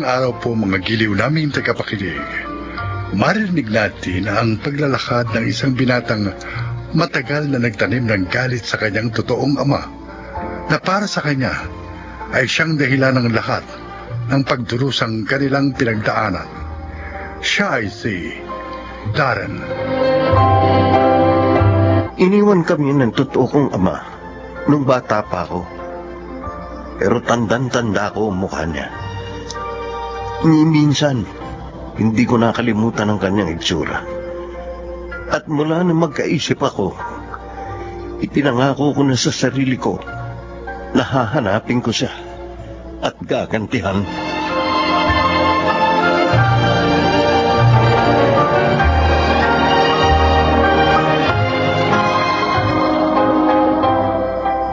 Isang araw po mga giliw naming tagapakinig, marinig natin ang paglalakad ng isang binatang matagal na nagtanim ng galit sa kanyang totoong ama, na para sa kanya ay siyang dahilan ng lahat ng pagdurusang kanilang pinagdaanan. Siya ay si Darren. Iniwan kami ng totoo kong ama nung bata pa ako. Pero tandang-tanda ko ang mukha niya. Ni minsan, hindi ko nakalimutan ang kanyang itsura. At mula na magkaisip ako, ipinangako ko na sa sarili ko na hahanapin ko siya at gagantihan.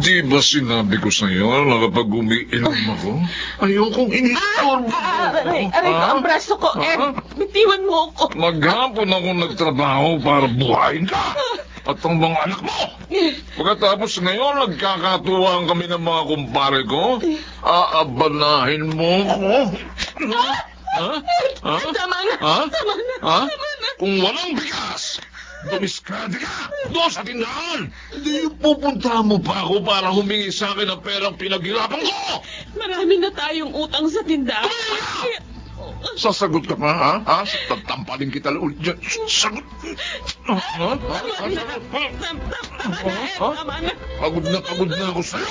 Di ba sinabi ko sa'yo na kapag umiinom ako, ayokong iniistorbo mo. Aray ko, ang braso ko, bitiwan mo ako. Maghapon ako nagtrabaho para buhayin ka at ang mga anak mo. Pagkatapos ngayon, nagkakatuwaan kami ng mga kumpare ko, aabanahin mo ko. Ha? Tama na, Ha? tama na, Ha? tama na. Kung walang bigas, dumiskarte ka doon sa tindahan. Hindi pupunta mo pa ako para humingi sa akin ang perang pinaghirapan ko. Marami na tayong utang sa tindahan. Sasagot ka pa, ha? Ha? Tatampalin kita ulit dyan. Sagot. Ha? Ha? Tama na, tama na. Pagod na ako sa'yo.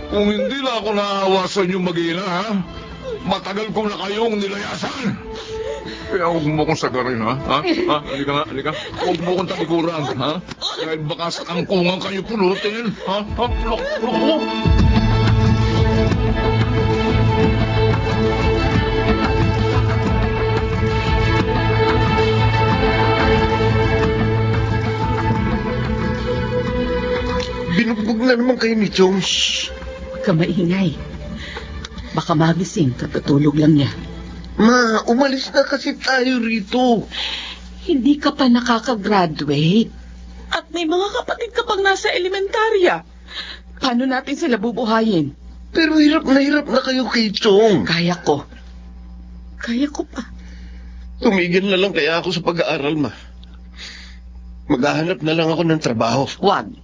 Kung hindi na ako naawa sa inyong mag-ina, ha? Matagal ko na kayong nilayasan. Kaya huwag mo akong sagarin, ha? Ha? Ha? Halika nga, halika. Huwag mo akong talikuran, ha? Dahil baka sa kangkungan kayo pulutin, ha? Ha? Lok mo! Binugbog na naman kayo ni Jones. Huwag ka maingay. Baka magising, katutulog lang niya. Ma, umalis na kasi tayo rito. Hindi ka pa nakakagraduate. At may mga kapatid ka pang nasa elementarya. Paano natin sila bubuhayin? Pero hirap na kayo kay Chong. Kaya ko. Kaya ko pa. Tumigil na lang kaya ako sa pag-aaral, ma. Maghahanap na lang ako ng trabaho. Wag.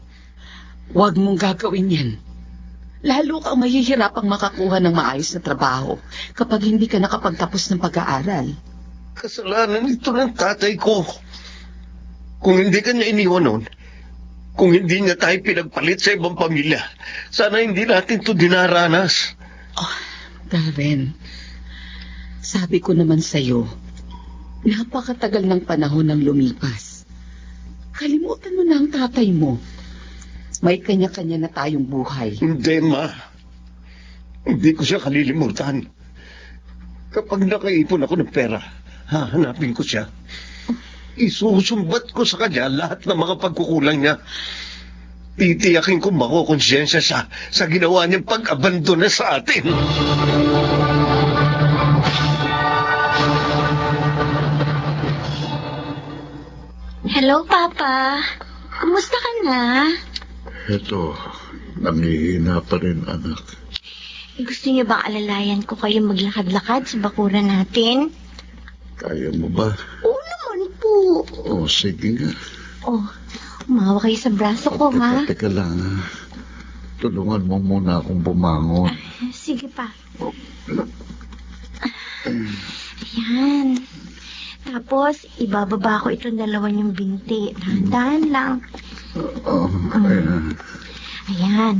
Wag mong gagawin yan. Lalo kang mahihirapang makakuha ng maayos na trabaho kapag hindi ka nakapagtapos ng pag-aaral. Kasalanan ito ng tatay ko. Kung hindi ka niya iniwan noon, kung hindi niya tayo pinagpalit sa ibang pamilya, sana hindi natin ito dinaranas. Oh, Darren, sabi ko naman sa'yo, napakatagal ng panahon ng lumipas. Kalimutan mo na ang tatay mo. May kanya-kanya na tayong buhay. Hindi, ma. Hindi ko siya kalilimutan. Kapag nakaipon ako ng pera, hahanapin ko siya. Isusumbat ko sa kanya lahat ng mga pagkukulang niya. Titiyakin ko makukonsensya siya sa ginawa niyang pag-abandona sa atin. Hello, Papa. Kumusta ka na? Eto, nangihina pa rin, anak. Gusto niyo bang alalayan ko kayo maglakad-lakad sa bakuran natin? Kaya mo ba? Oo naman po. O, sige nga. Oh, umawa kayo sa braso ko, ha? Teka lang, ha? Tulungan mo muna akong bumangon. Sige pa. Ayan. Tapos, ibababa ko itong dalawan yung binti. Dahan-dahan lang. Oh, ayan. Ayan.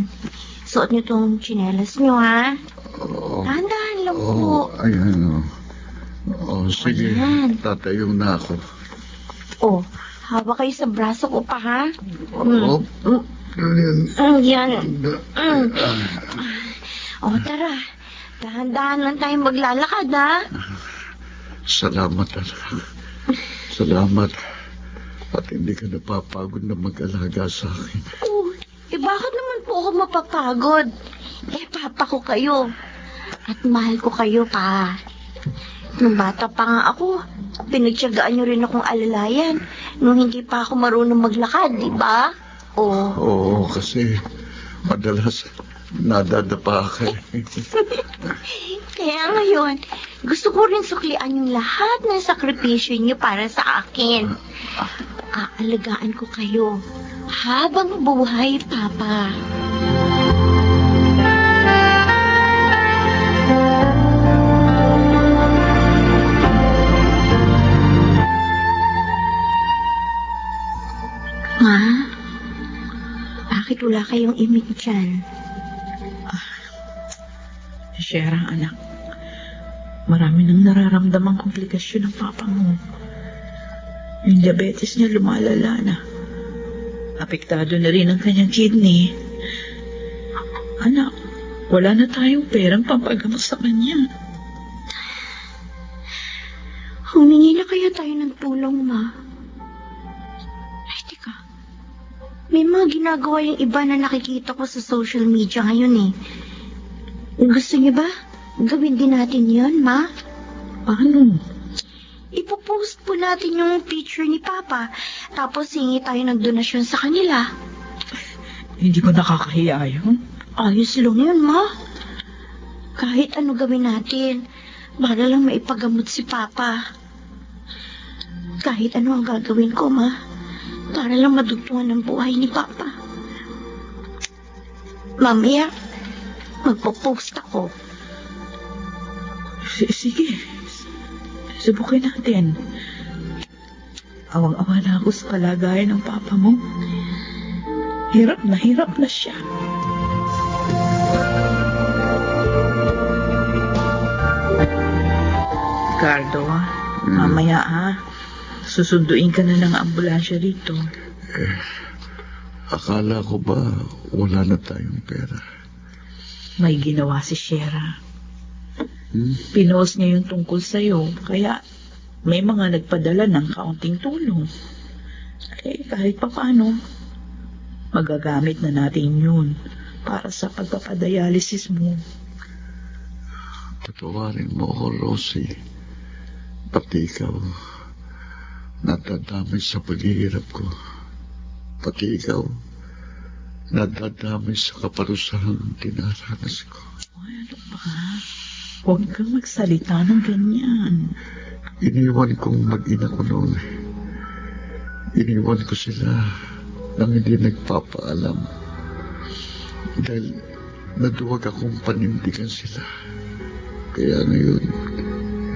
Suot niyo tong tsinelas niyo, ha? Oh, Dahan-dahan lang po. oh, ayan, oh. Oh, sige. Ayan. Tatayong na ako. Oh, hawak kayo sa braso ko pa, ha? Oh, ayan. Yan. Oh, tara. Dahan-dahan lang tayong maglalakad, ha? Salamat, anak. Salamat. At hindi ka napapagod na mag-alaga sa akin. Oh, bakit naman po ako mapapagod? Papa ko kayo. At mahal ko kayo, pa. Nung bata pa nga ako, pinagtyagaan niyo rin akong alalayan nung hindi pa ako marunong maglakad, di ba? Oh. Oo, kasi Madalas, nadadapa ka. Kaya ngayon, gusto ko rin suklian yung lahat ng sakripisyo niyo para sa akin. Aalagaan ko kayo habang buhay, Papa. Ma, bakit wala kayong imig dyan? Shera, anak. Marami nang nararamdamang komplikasyon ng papa mo. Yung diabetes niya lumalala na. Apektado na rin ang kanyang kidney. Anak, wala na tayong perang pampagamot sa kanya. Humingi na kaya tayo ng tulong, Ma? Ay, teka. May mga ginagawa yung iba na nakikita ko sa social media ngayon eh. Gusto niyo ba? Gawin din natin yon, Ma? Paano? Ipopost po natin yung picture ni Papa, tapos hingi tayo ng donasyon sa kanila. Hindi ko nakakahiya yun. Ayos lang yun, Ma. Kahit ano gawin natin, para lang maipagamot si Papa. Kahit ano ang gagawin ko, Ma, para lang madugtungan ang buhay ni Papa. Mamaya, magpo-post ako. Sige. Subukin natin. Awang-awa na ako sa kalagayan ng papa mo. Hirap na siya. Ricardo, mamaya ha. Susunduin ka na ng ambulansya rito. Akala ko ba wala na tayong pera? May ginawa si Shera. Pinost niya yung tungkol sa'yo, kaya may mga nagpadala ng kaunting tulong. Kahit pa paano, magagamit na natin yun para sa pagpapadialysis mo. Patawarin mo ako, Rosie. Pati ikaw, nadadamay sa paghihirap ko. Pati ikaw, nadadamay sa kaparusahang dinaranas ko. Ano ba? Huwag kang magsalita ng ganyan. Iniwan kong mag-ina ko noon. Iniwan ko sila nang hindi nagpapaalam. Dahil naduwag akong panindigan sila. Kaya ngayon,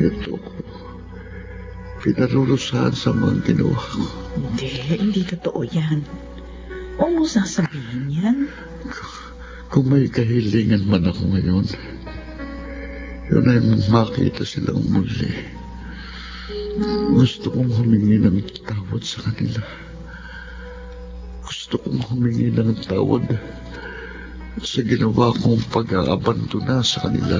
ito ko. Pinarurusahan sa mga ginawa ko. Hindi totoo yan. Huwag mo sasabihin yan. Kung may kahilingan man ako ngayon, yun ay makita silang muli. Gusto kong humingi ng tawad sa kanila. Gusto kong humingi ng tawad sa ginawa kong pag-aabandona sa kanila.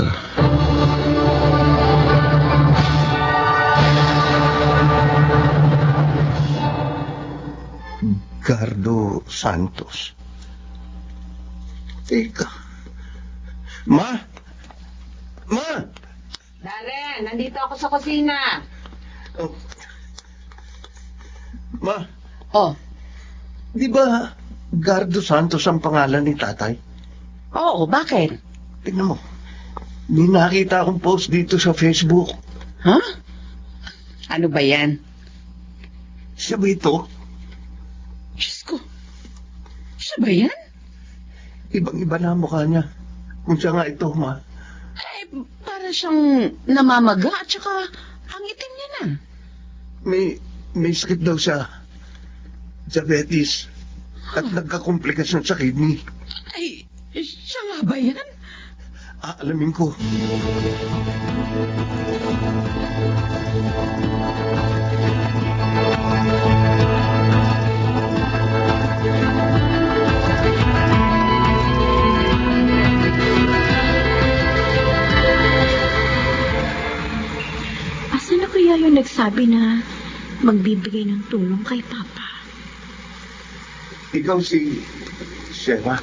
Ricardo Santos. Teka. Ma! Darren, nandito ako sa kusina. Oh. Ma, Oh, di ba Ricardo Santos ang pangalan ni tatay? oo, bakit? Tingnan mo. May nakita akong post dito sa Facebook. Ha? Ano ba yan? Siya ba ito? Diyos ko. Siya ba yan? Ibang-iba na ang mukha niya. Kung siya nga ito, ma. Ay, para siyang namamaga at saka ang itim niya na. May sakit daw siya. Diabetes. At nagkakomplikasyon sa kidney. Ay, siya nga ba yan? Aalamin ko. Asan na kaya yung nagsabi na magbibigay ng tulong kay Papa? Ikaw si Shera.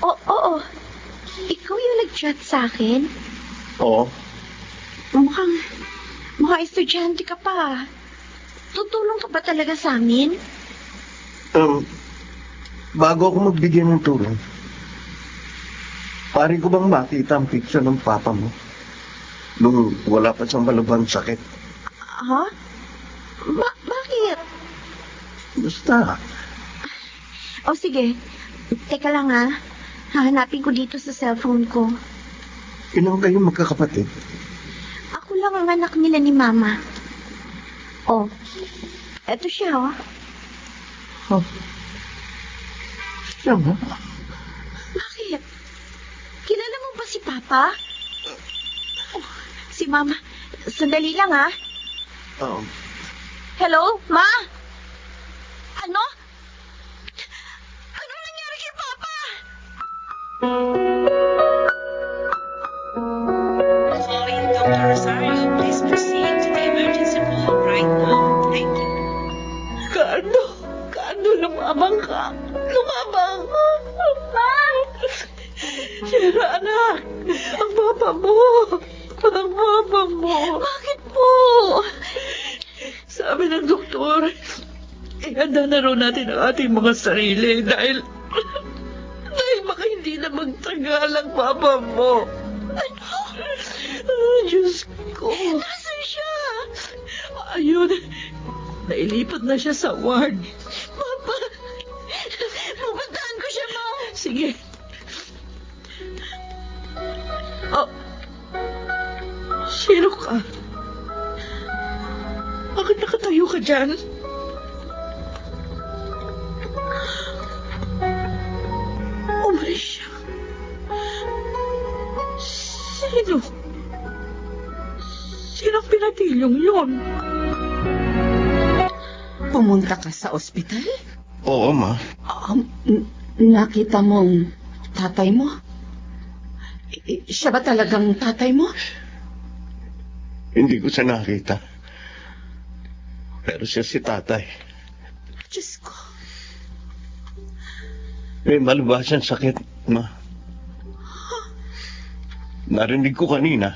Oo. Ikaw yung nag-chat sa akin? Oo. Mukhang estudyante ka pa. Tutulong ka ba talaga sa amin? Bago ako magbigay ng tulong, pari ko bang makita ang picture ng papa mo nung wala pa siyang malubhang sakit? Ha? Bakit? Basta, O sige, teka lang ha. Hahanapin ko dito sa cellphone ko. ilang kayo magkakapatid? Ako lang ang anak nila ni Mama. Oh, eto siya oh. Oh. Siya mo? Bakit? Kilala mo ba si Papa? Oh, si Mama. Sandali lang ha. Hello, Ma? Ano? Anong nangyari kay Papa? Calling Dr. Rosario, please proceed to the emergency room right now. Thank you. Kano, lumabang ka. Lumabang. Ma! Sira, anak. Ang papa mo. Ang papa mo. Bakit po? Sabi ng doktor, ihanda na raw natin ang ating mga sarili dahil baka hindi na magtagal ang papa mo. Ano? Diyos ko. Nasaan siya? Ayun, nailipat na siya sa ward. Papa, pupuntahan ko siya, Ma. Sige. Oh, sino ka? Bakit nakatayo ka dyan? Umalis siya. Sino? Sinong pinatilyong yun? Pumunta ka sa ospital? Oo, Ma. Nakita mong tatay mo? Siya ba talagang tatay mo? Hindi ko siya nakita. Pero siya si tatay. Diyos ko. May malubha siyang sakit, Ma. Narinig ko kanina.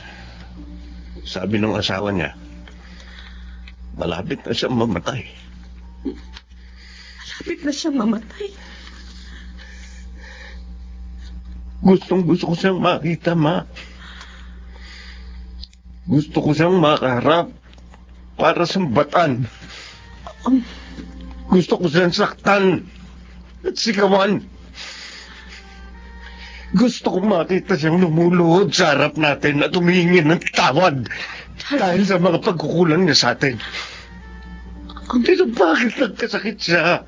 Sabi ng asawa niya, malapit na siyang mamatay. Malapit na siyang mamatay. Gusto ko siyang makita, Ma. Gusto ko siyang makaharap para sambatan. Gusto ko siyang saktan at sigawan. Gusto ko makita siyang lumuluhod sa harap natin at humihingi ng tawad dahil sa mga pagkukulang niya sa atin. Pero bakit nagkasakit siya?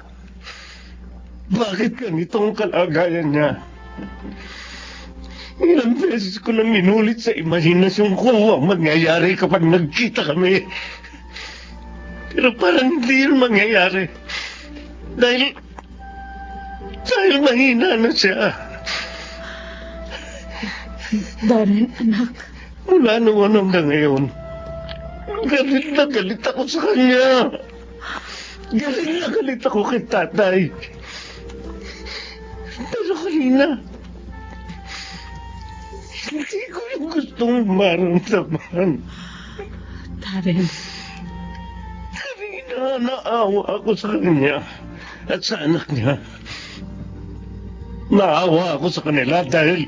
Bakit ganitong kalagayan niya? Ilang beses ko nang inulit sa imahinasyon ko ang mangyayari kapag nagkita kami. Pero parang hindi yun mangyayari. Dahil mahina na siya. Darren, anak. Mula noon hanggang ngayon, galit na galit ako sa kanya. Galit na galit ako kay tatay. Pero kanina, hindi ko yung gustong maramdaman. Darren. Kanina, naawa ako sa kanya at sa anak niya. Naawa ako sa kanila dahil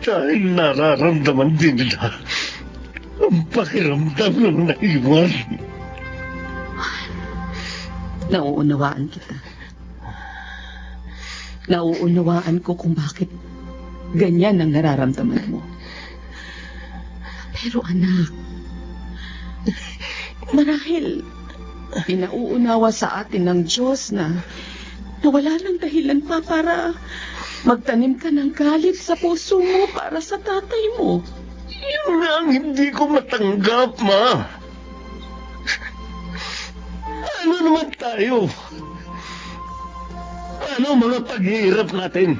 nararamdaman din nila ang pakiramdam ng naiwan. Nauunawaan kita. Nauunawaan ko kung bakit ganyan ang nararamdaman mo. Pero anak, marahil pinauunawa sa atin ng Diyos na wala ng dahilan pa para magtanim ka ng galit sa puso mo para sa tatay mo. Yun nga ang hindi ko matanggap, Ma. Ano naman tayo? Ano mga paghihirap natin?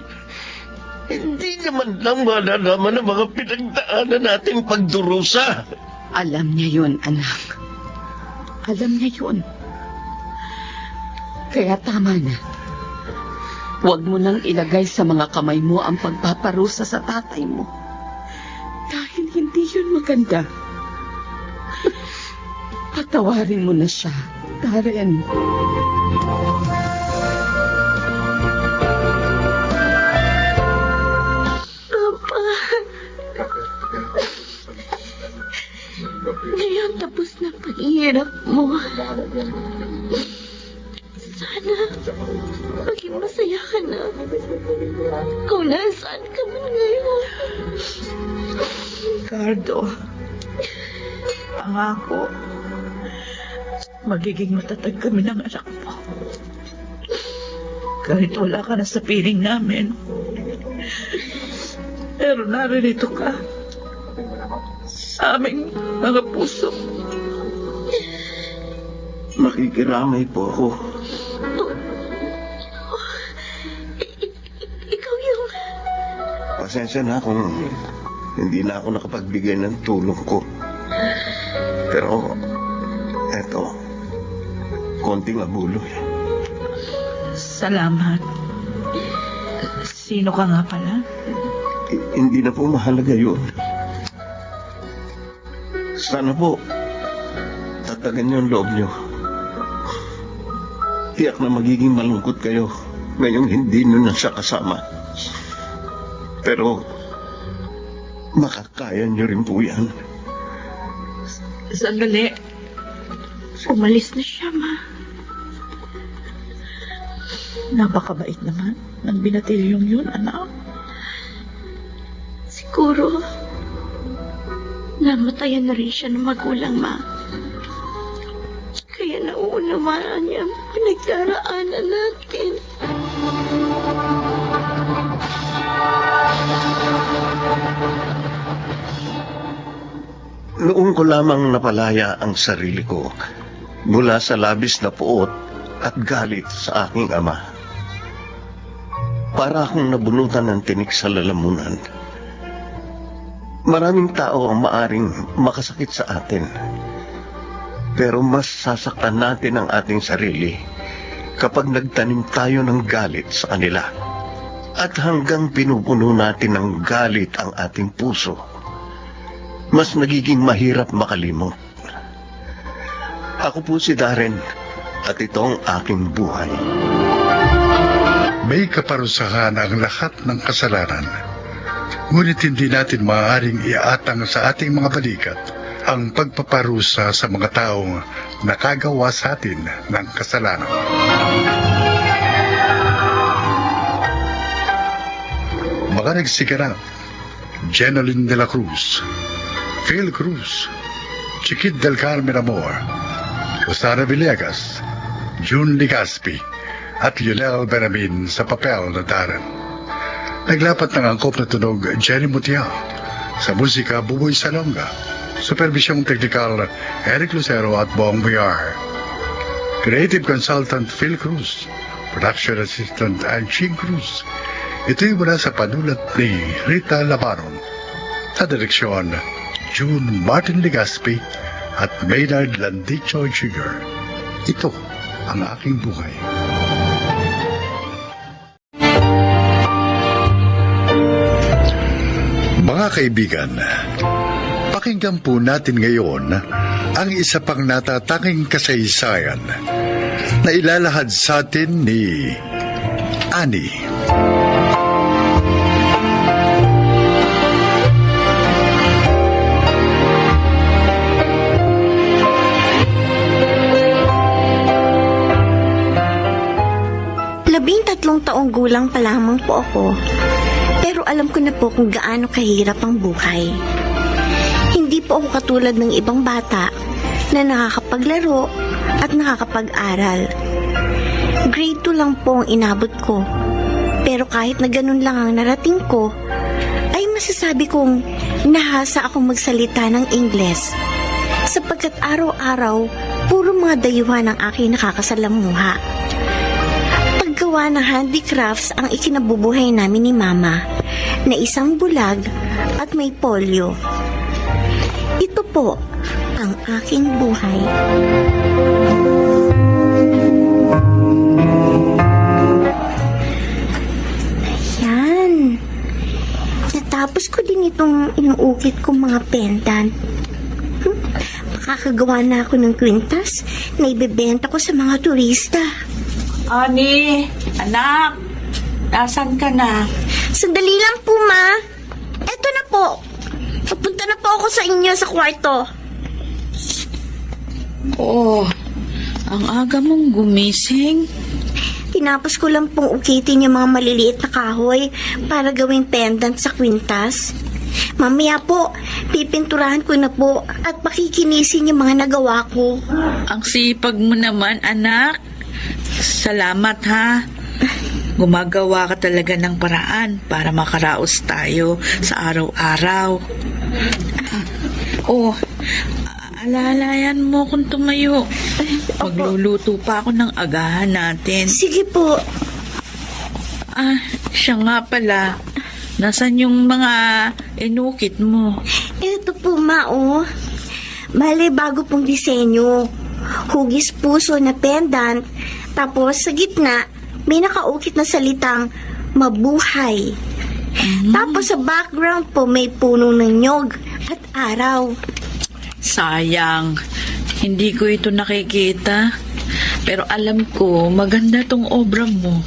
Hindi naman lang malalaman ang mga pinagdaanan nating pagdurusa. Alam niya yun, anak. Alam niya yun. Kaya tama na. Huwag mo nang ilagay sa mga kamay mo ang pagpaparusa sa tatay mo. Dahil hindi yun maganda. Patawarin mo na siya, Darren. maging masaya ka na. Kung nasaan ka man ngayon. Ricardo, pangako, magiging matatag kami ng anak mo. Kahit wala ka na sa piling namin, pero naririto ka sa aming mga puso. Makikiramay po ako. Ikaw yung... Pasensya na kung hindi na ako nakapagbigay ng tulong ko. Pero, eto, konting abulo eh. Salamat. Sino ka nga pala? Hindi na po mahalaga yun. Sana po, tatagan yung loob nyo. Tiyak na magiging malungkot kayo ngayong hindi nyo na siya kasama. Pero, makakaya nyo rin po yan. Sandali. Umalis na siya, Ma. Napakabait naman ng binatilyong yun, anak. Siguro, namatayan na rin siya ng magulang, Ma. Kaya nauunawaan niya ang pinagdaraanan natin. Noong ko lamang napalaya ang sarili ko mula sa labis na puot at galit sa aking ama. Para akong nabunutan ng tinik sa lalamunan. Maraming tao ang maaring makasakit sa atin. Pero mas sasaktan natin ang ating sarili kapag nagtanim tayo ng galit sa kanila. At hanggang pinupuno natin ng galit ang ating puso, mas nagiging mahirap makalimot. Ako po si Darren at ito ang aking buhay. May kaparusahan ang lahat ng kasalanan. Ngunit hindi natin maaaring iatang sa ating mga balikat ang pagpaparusa sa mga taong nakagawa sa atin ng kasalanan. Mga nagsiganap: Jeneline de la Cruz, Phil Cruz, Chiquit del Carmen Amor, Rosana Villegas, June Ligaspi, at Lionel Benamin sa papel na Darren. Naglapat ng angkop na tunog Jenny Mutiao, sa musika Buboy Salonga, supervisyong teknikal Eric Lucero at Bong Villar. Creative Consultant Phil Cruz, Production Assistant Anching Cruz. Ito'y mula sa panulat ni Rita Labaron, sa direksyon June Martin Ligaspi at Maynard Landicho Jr. Ito ang aking buhay. Mga kaibigan, pakinggan po natin ngayon ang isa pang natatanging kasaysayan na ilalahad sa atin ni Annie. Taong gulang pa lamang po ako, pero alam ko na po kung gaano kahirap ang buhay. Hindi po ako katulad ng ibang bata na nakakapaglaro at nakakapag-aral. Grade 2 lang po ang inabot ko, pero kahit na ganun lang ang narating ko, ay masasabi kong nahasa akong magsalita ng Ingles, sapagkat araw-araw puro mga dayuhan ang aking nakakasalamuha. Gawa ng handicrafts ang ikinabubuhay namin ni Mama, na isang bulag at may polio. Ito po ang aking buhay. Ayan. Natapos ko din itong inuukit kong mga pendant. Makakagawa na ako ng kwintas na ibebenta ko sa mga turista. Ani, anak, nasan ka na? Sandali lang po, Ma. Eto na po. Papunta na po ako sa inyo sa kwarto. Oh, ang aga mong gumising. Tinapos ko lang pong ukitin yung mga maliliit na kahoy para gawing pendant sa kwintas. Mamaya po, pipinturahan ko na po at pakikinisin yung mga nagawa ko. Ang sipag mo naman, anak. Salamat, ha? Gumagawa ka talaga ng paraan para makaraos tayo sa araw-araw. Oh, alalayan mo kung tumayo. Magluluto pa ako ng agahan natin. Sige po. Siya nga pala. Nasaan yung mga inukit mo? Ito po, Ma, oh. Bale, bago pong disenyo. Hugis puso na pendant. Tapos, sa gitna, may nakaukit na salitang mabuhay. Tapos, sa background po, may puno ng nyog at araw. Sayang. Hindi ko ito nakikita. Pero alam ko, maganda tong obra mo.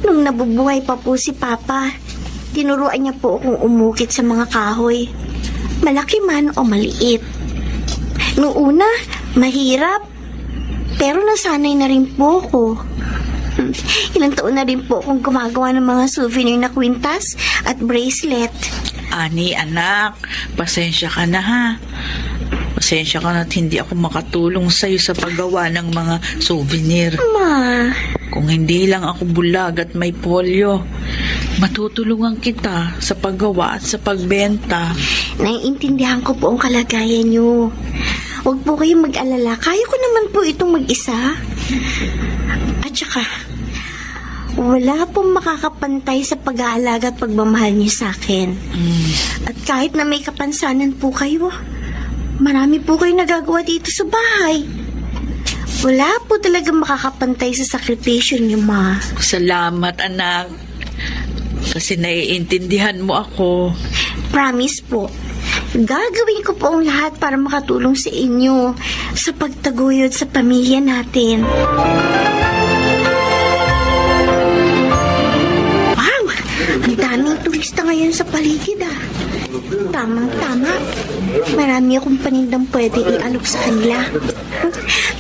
Nung nabubuhay pa po si Papa, tinuruan niya po akong umukit sa mga kahoy. Malaki man o maliit. Noong una, mahirap. Pero nasanay na rin po ako. Ilang taon na rin po akong gumagawa ng mga souvenir na kwintas at bracelet. Ani, anak, pasensya ka na, ha? Pasensya ka na't hindi ako makatulong sa'yo sa paggawa ng mga souvenir. Ma, Kung hindi lang ako bulag at may polio, matutulungan kita sa paggawa at sa pagbenta. naiintindihan ko po ang kalagayan niyo. Huwag po kayong mag-alala. Kaya ko naman po itong mag-isa. At saka, wala pong makakapantay sa pag-aalaga at pagmamahal niyo sa akin. At kahit na may kapansanan po kayo, marami po kayo nagagawa dito sa bahay. Wala po talaga makakapantay sa sakripisyo niyo, Ma. Salamat, anak. Kasi naiintindihan mo ako. Promise po, gagawin ko po ang lahat para makatulong sa inyo sa pagtaguyod sa pamilya natin. Wow! Ang daming turista ngayon sa paligid, ah. Tamang-tama. Marami akong panindang pwede ialok sa kanila.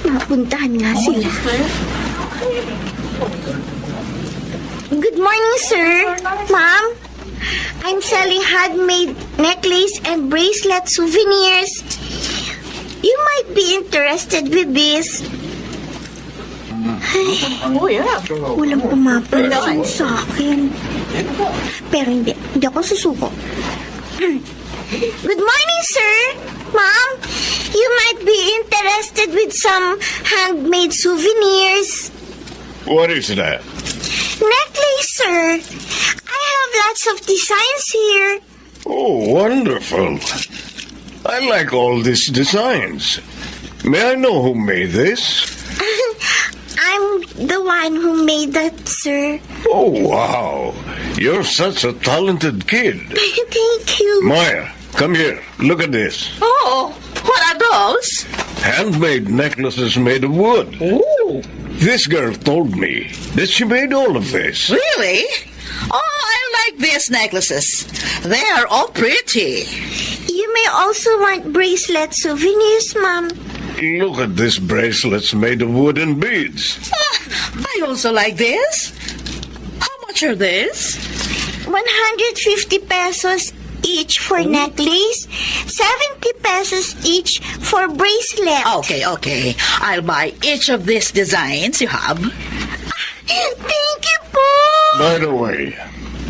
Mapuntahan nga sila. Good morning, sir. Ma'am, I'm selling handmade necklace and bracelet souvenirs. You might be interested with this. Ay, walang pumapansin sa akin. Pero hindi ako susuko. Good morning, sir. Ma'am, you might be interested with some handmade souvenirs. What is that? Necklace, sir. I have lots of designs here. Oh, wonderful. I like all these designs. May I know who made this? I'm the one who made that, sir. Oh, wow. You're such a talented kid. Thank you. Maya, come here. Look at this. Oh, what are those? Handmade necklaces made of wood. Oh, This girl told me that she made all of this. Really? Oh, I like these necklaces. They are all pretty. You may also want bracelet souvenirs, Mom. Look at these bracelets made of wood and beads. I also like this. How much are these? 150 pesos each for necklace, 70 pesos each for bracelet. Okay. I'll buy each of these designs you have. Thank you po. By the way,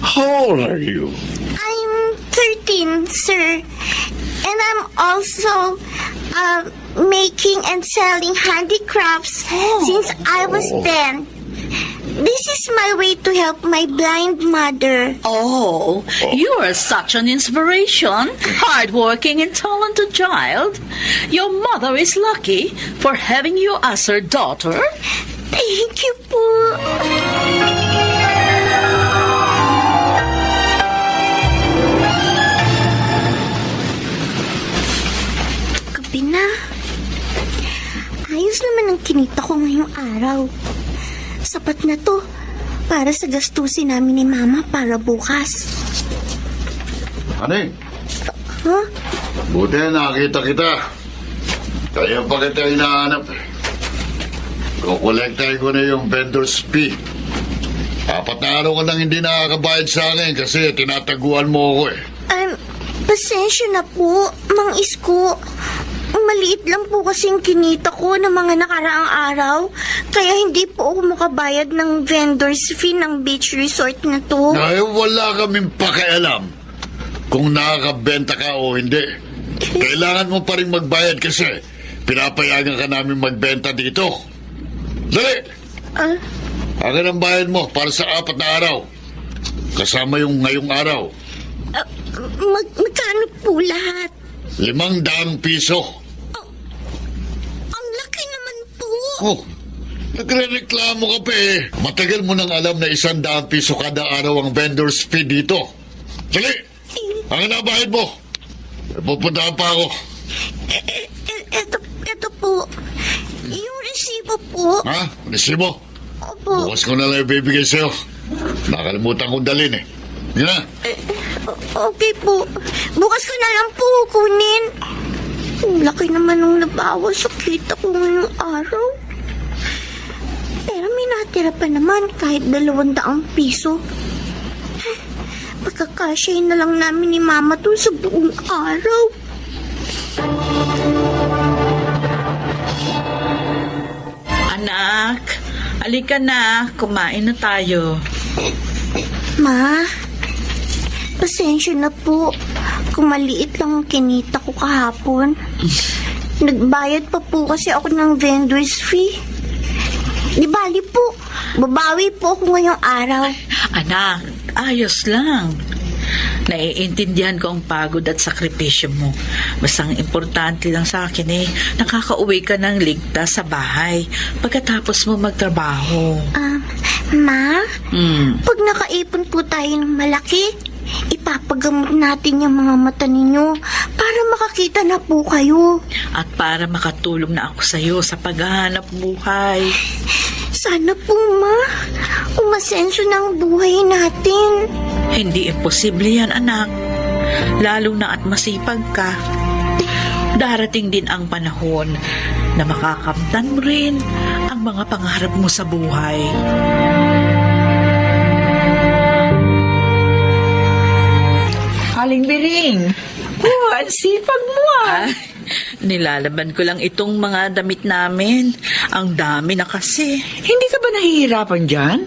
how old are you? I'm 13, sir. And I'm also making and selling handicrafts since I was 10. This is my way to help my blind mother. Oh, you are such an inspiration. Hardworking and talented child. Your mother is lucky for having you as her daughter. Thank you po. Gabi na. Ayos naman ang kinita ko ngayong araw. Sapat na to para sa gastusin namin ni Mama para bukas. Ano Huh? Buti nakita kita. Kaya pa kita hinahanap. kukolektahin ko na yung vendor's fee. 4 na araw ka nang hindi nakakabayad sa akin kasi tinataguan mo ako eh. Pasensya na po, Mang Isko. Maliit lang po kasing kinita ko ng mga nakaraang araw. Kaya hindi po ako makabayad ng vendor's fee ng beach resort na to. Ay, wala kaming pakialam kung nakakabenta ka o hindi. Kailangan mo pa rin magbayad kasi pinapayagan ka namin magbenta dito. Dali! Akin ang bayad mo para sa 4 na araw. Kasama yung ngayong araw. Magkano po lahat? 500 piso. Ang laki naman po. Oh, nagre-reklamo ka pa eh. Matagal mo nang alam na 100 piso kada araw ang vendor's fee dito. Dali! Akin ang bayad mo. Pupuntahan pa ako. Ito po. Yung resibo po. Ha? Resibo? Opo. Bukas ko na lang ibibigay sa'yo. Nakalimutan kong dalhin eh. Yan na. Okay po. Bukas ko na lang po kunin. Ang laki naman nung nabawas sa kita ko ngayong araw. Pero may natira pa naman kahit 200 piso. Pagkakasyahin na lang namin ni Mama to sa buong araw. Anak, halika na. Kumain na tayo. Ma, pasensya na po kung maliit lang ang kinita ko kahapon. Nagbayad pa po kasi ako ng vendor's fee. Di bali po, babawi po ako ngayong araw. Anak, ayos lang. Naiintindihan ko ang pagod at sakripisyo mo. Basta ang importante lang sa akin nakakauwi ka ng ligtas sa bahay pagkatapos mo magtrabaho. Ma, pag nakaipon po tayo ng malaki, ipapagamot natin yung mga mata ninyo para makakita na po kayo. At para makatulong na ako sa'yo sa paghahanap buhay. Sana po, Ma, umasenso ng buhay natin. Hindi imposible yan, anak. Lalo na at masipag ka. Darating din ang panahon na makakamtan mo rin ang mga pangarap mo sa buhay. Aling Biring, ang sipag mo Nilalaban ko lang itong mga damit namin. Ang dami na kasi. Hindi ka ba nahihirapan dyan?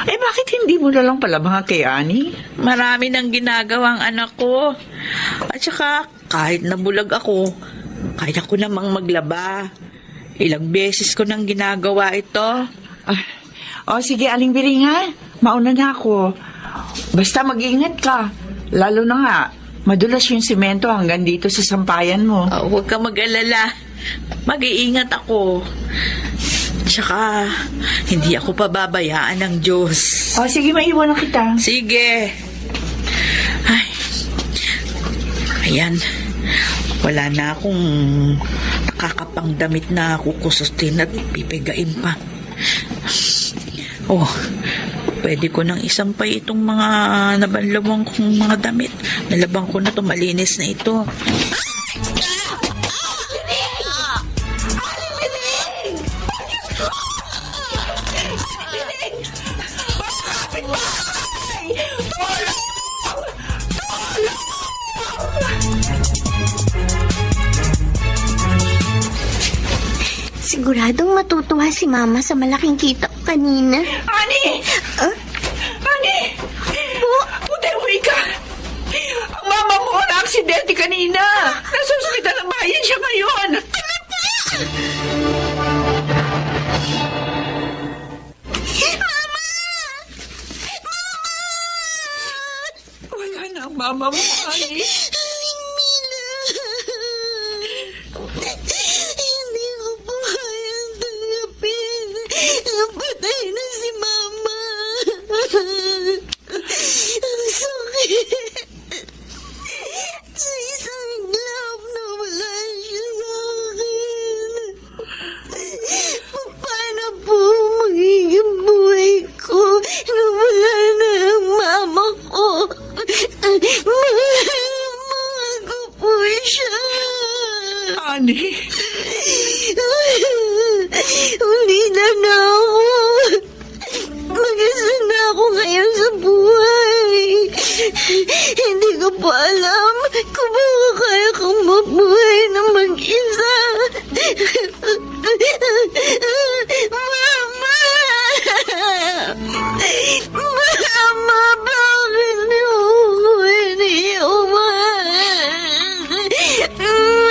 Bakit hindi mo na lang palabahan kay Ani? Marami nang ginagawang anak ko. At saka, kahit nabulag ako, kaya ko namang maglaba. Ilang beses ko nang ginagawa ito. Sige, Aling Biring mauna na ako. Basta mag-iingat ka. Lalo na nga, madulas yung simento hanggang dito sa sampayan mo. Huwag ka mag-alala. Mag-iingat ako. Tsaka, hindi ako pababayaan ng Diyos. Sige, maiwan na kita. Sige. Ay. Ayan. Wala na akong nakakapang damit na kukusutin at pipigain pa. Pwede ko nang isampay itong mga nabanlawang kong mga damit. Nalabang ko na ito, malinis na ito. Siguradong matutuwa si Mama sa malaking kita ko kanina. Ani! Ani! Uwi ka! Ang mama mo na aksidente kanina! Nasa ospital ang bayan siya ngayon! Mama! Wala na ang mama mo, Ani. Aling Mila! Hindi ko po kayang tanggapin. Patay na si Mama. Ang sakit. Sa isang iglap na wala siya sa akin. Paano po magiging buhay ko na wala na ang mama ko? Mama! Hindi ko po alam kung baka kaya kong mabuhay na mag-isa. Mama! Mama, bakit niyo ako iniwan?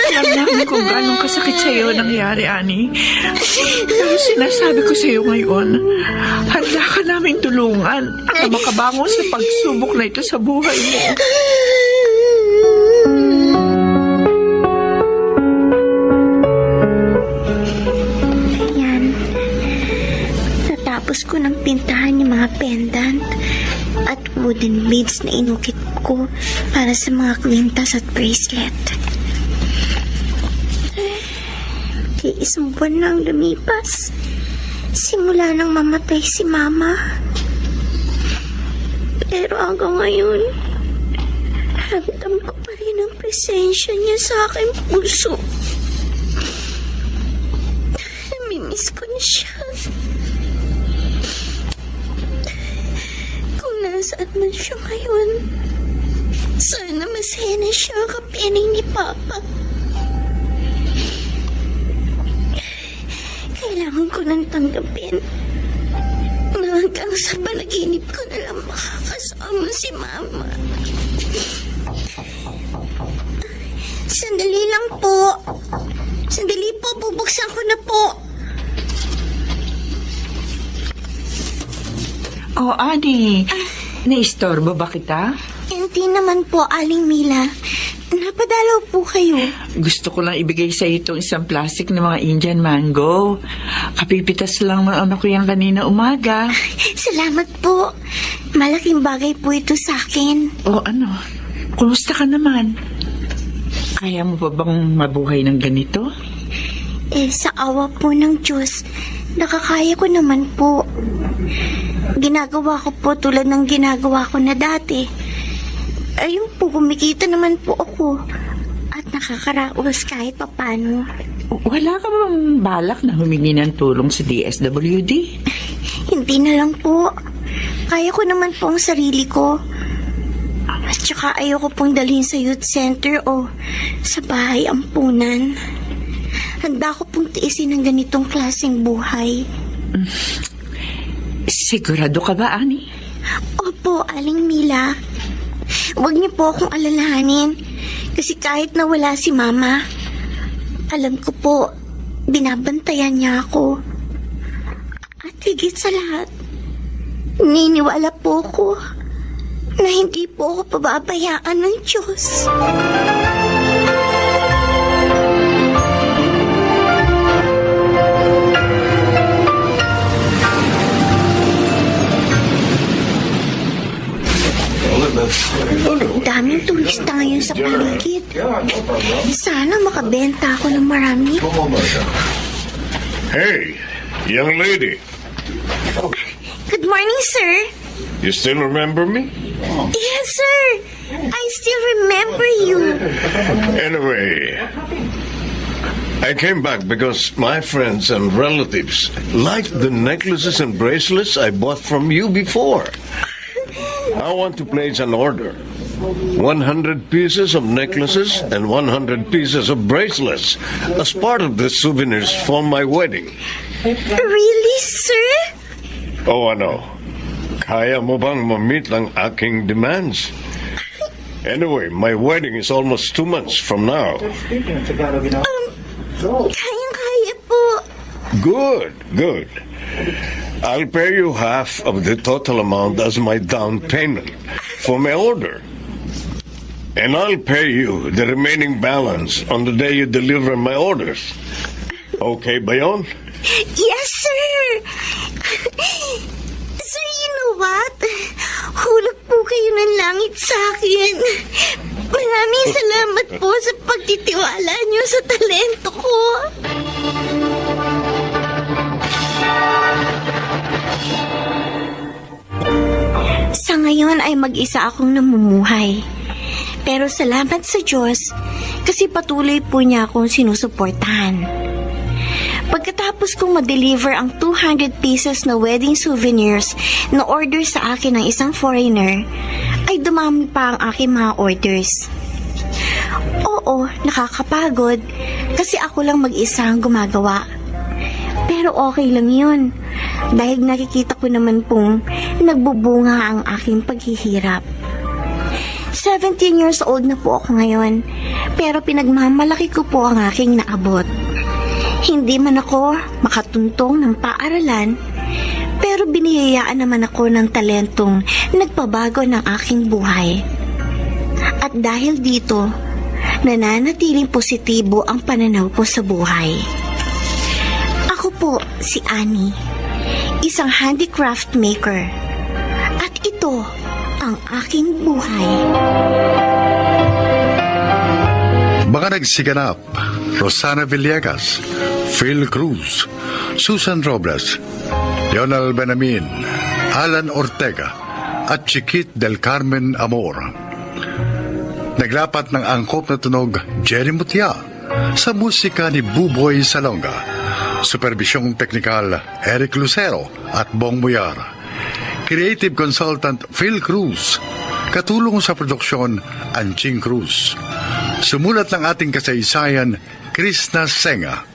Alam namin kung gano'ng kasakit sa'yo nangyari, Ani. Pero sinasabi ko sa'yo ngayon, handa ka namin tulungan at makabangon sa pagsubok na ito sa buhay mo. Ayan. Natapos ko ng pintahan yung mga pendant at wooden beads na inukit ko para sa mga kwintas at bracelet. Isang buwan na ang lumipas. Simula nang mamatay si Mama. Pero hanggang ngayon, ramdam ko pa rin ang presensya niya sa aking puso. Namimiss ko na siya. Kung nasaan man siya ngayon, sana masaya na siya kapiling ni Papa. Kailangan ko nang tanggapin na hanggang sa panaginip ko na lang makakasama si Mama. Sandali lang po. Sandali po, bubuksan ko na po. Oh, Ani, naistorbo ba kita? Hindi naman po, Aling Mila. Napadalaw po kayo. Gusto ko lang ibigay sa itong isang plastic na mga Indian mango. Kapipitas lang ng anak ko yan kanina umaga. Salamat po. Malaking bagay po ito sa akin. O ano, kumusta ka naman? Kaya mo pa bang mabuhay ng ganito? Sa awa po ng Diyos, nakakaya ko naman po. Ginagawa ko po tulad ng ginagawa ko na dati. Ayun po, kumikita naman po ako. At nakakaraos kahit papano. Wala ka bang balak na humingi ng tulong sa DSWD? Hindi na lang po. Kaya ko naman po ang sarili ko. At saka ayoko pong dalhin sa youth center o sa bahay ampunan. Handa ko pong tiisin ng ganitong klaseng buhay. Sigurado ka ba, Ani? Opo, Aling Mila. Huwag niyo po akong alalahanin. Kasi kahit na wala si Mama, alam ko po, binabantayan niya ako. At higit sa lahat, niniwala po ko na hindi po ako pababayaan ng Diyos. Daming turista ngayon sa paligid. Sana makabenta ako ng marami. Hey, young lady, Good morning, sir. you still remember me? Yes, sir. I still remember you. Anyway, I came back because my friends and relatives liked the necklaces and bracelets I bought from you before. I want to place an order. 100 pieces of necklaces and 100 pieces of bracelets as part of the souvenirs for my wedding. Really, sir? Oh, ano? Kaya mo bang ma-meet ang aking demands? Anyway, my wedding is almost 2 months from now. Kayang-kaya po. Good, good. I'll pay you half of the total amount as my down payment for my order. And I'll pay you the remaining balance on the day you deliver my orders. Okay ba yun? Yes, sir. Sir, you know what? Hulog po kayo ng langit sa akin. Maraming salamat po sa pagtitiwala niyo sa talento ko. Sa ngayon ay mag-isa akong namumuhay. Pero salamat sa Diyos kasi patuloy po niya akong sinusuportahan. Pagkatapos kong ma-deliver ang 200 pieces na wedding souvenirs na order sa akin ng isang foreigner, ay dumami pa ang aking mga orders. Oo, nakakapagod kasi ako lang mag-isa ang gumagawa. Pero okay lang yun dahil nakikita ko naman pong nagbubunga ang aking paghihirap. 17 years old na po ako ngayon, pero pinagmamalaki ko po ang aking naabot. Hindi man ako makatuntong ng paaralan, pero binihayaan naman ako ng talentong nagpabago ng aking buhay. At dahil dito, nananatiling positibo ang pananaw ko sa buhay. Ako po si Annie, isang handicraft maker. At ito ang aking buhay. Mga nagsiganap, Rosana Villegas, Phil Cruz, Susan Robles, Leonel Benamin, Alan Ortega, at Chiquit del Carmen Amor. Naglapat ng angkop na tunog Jerry Mutia sa musika ni Buboy Salonga. Supervisyong teknikal Eric Lucero at Bong Muyar. Creative consultant Phil Cruz. Katulong sa produksyon Anching Cruz. Sumulat ng ating kasaysayan Krishna Senga.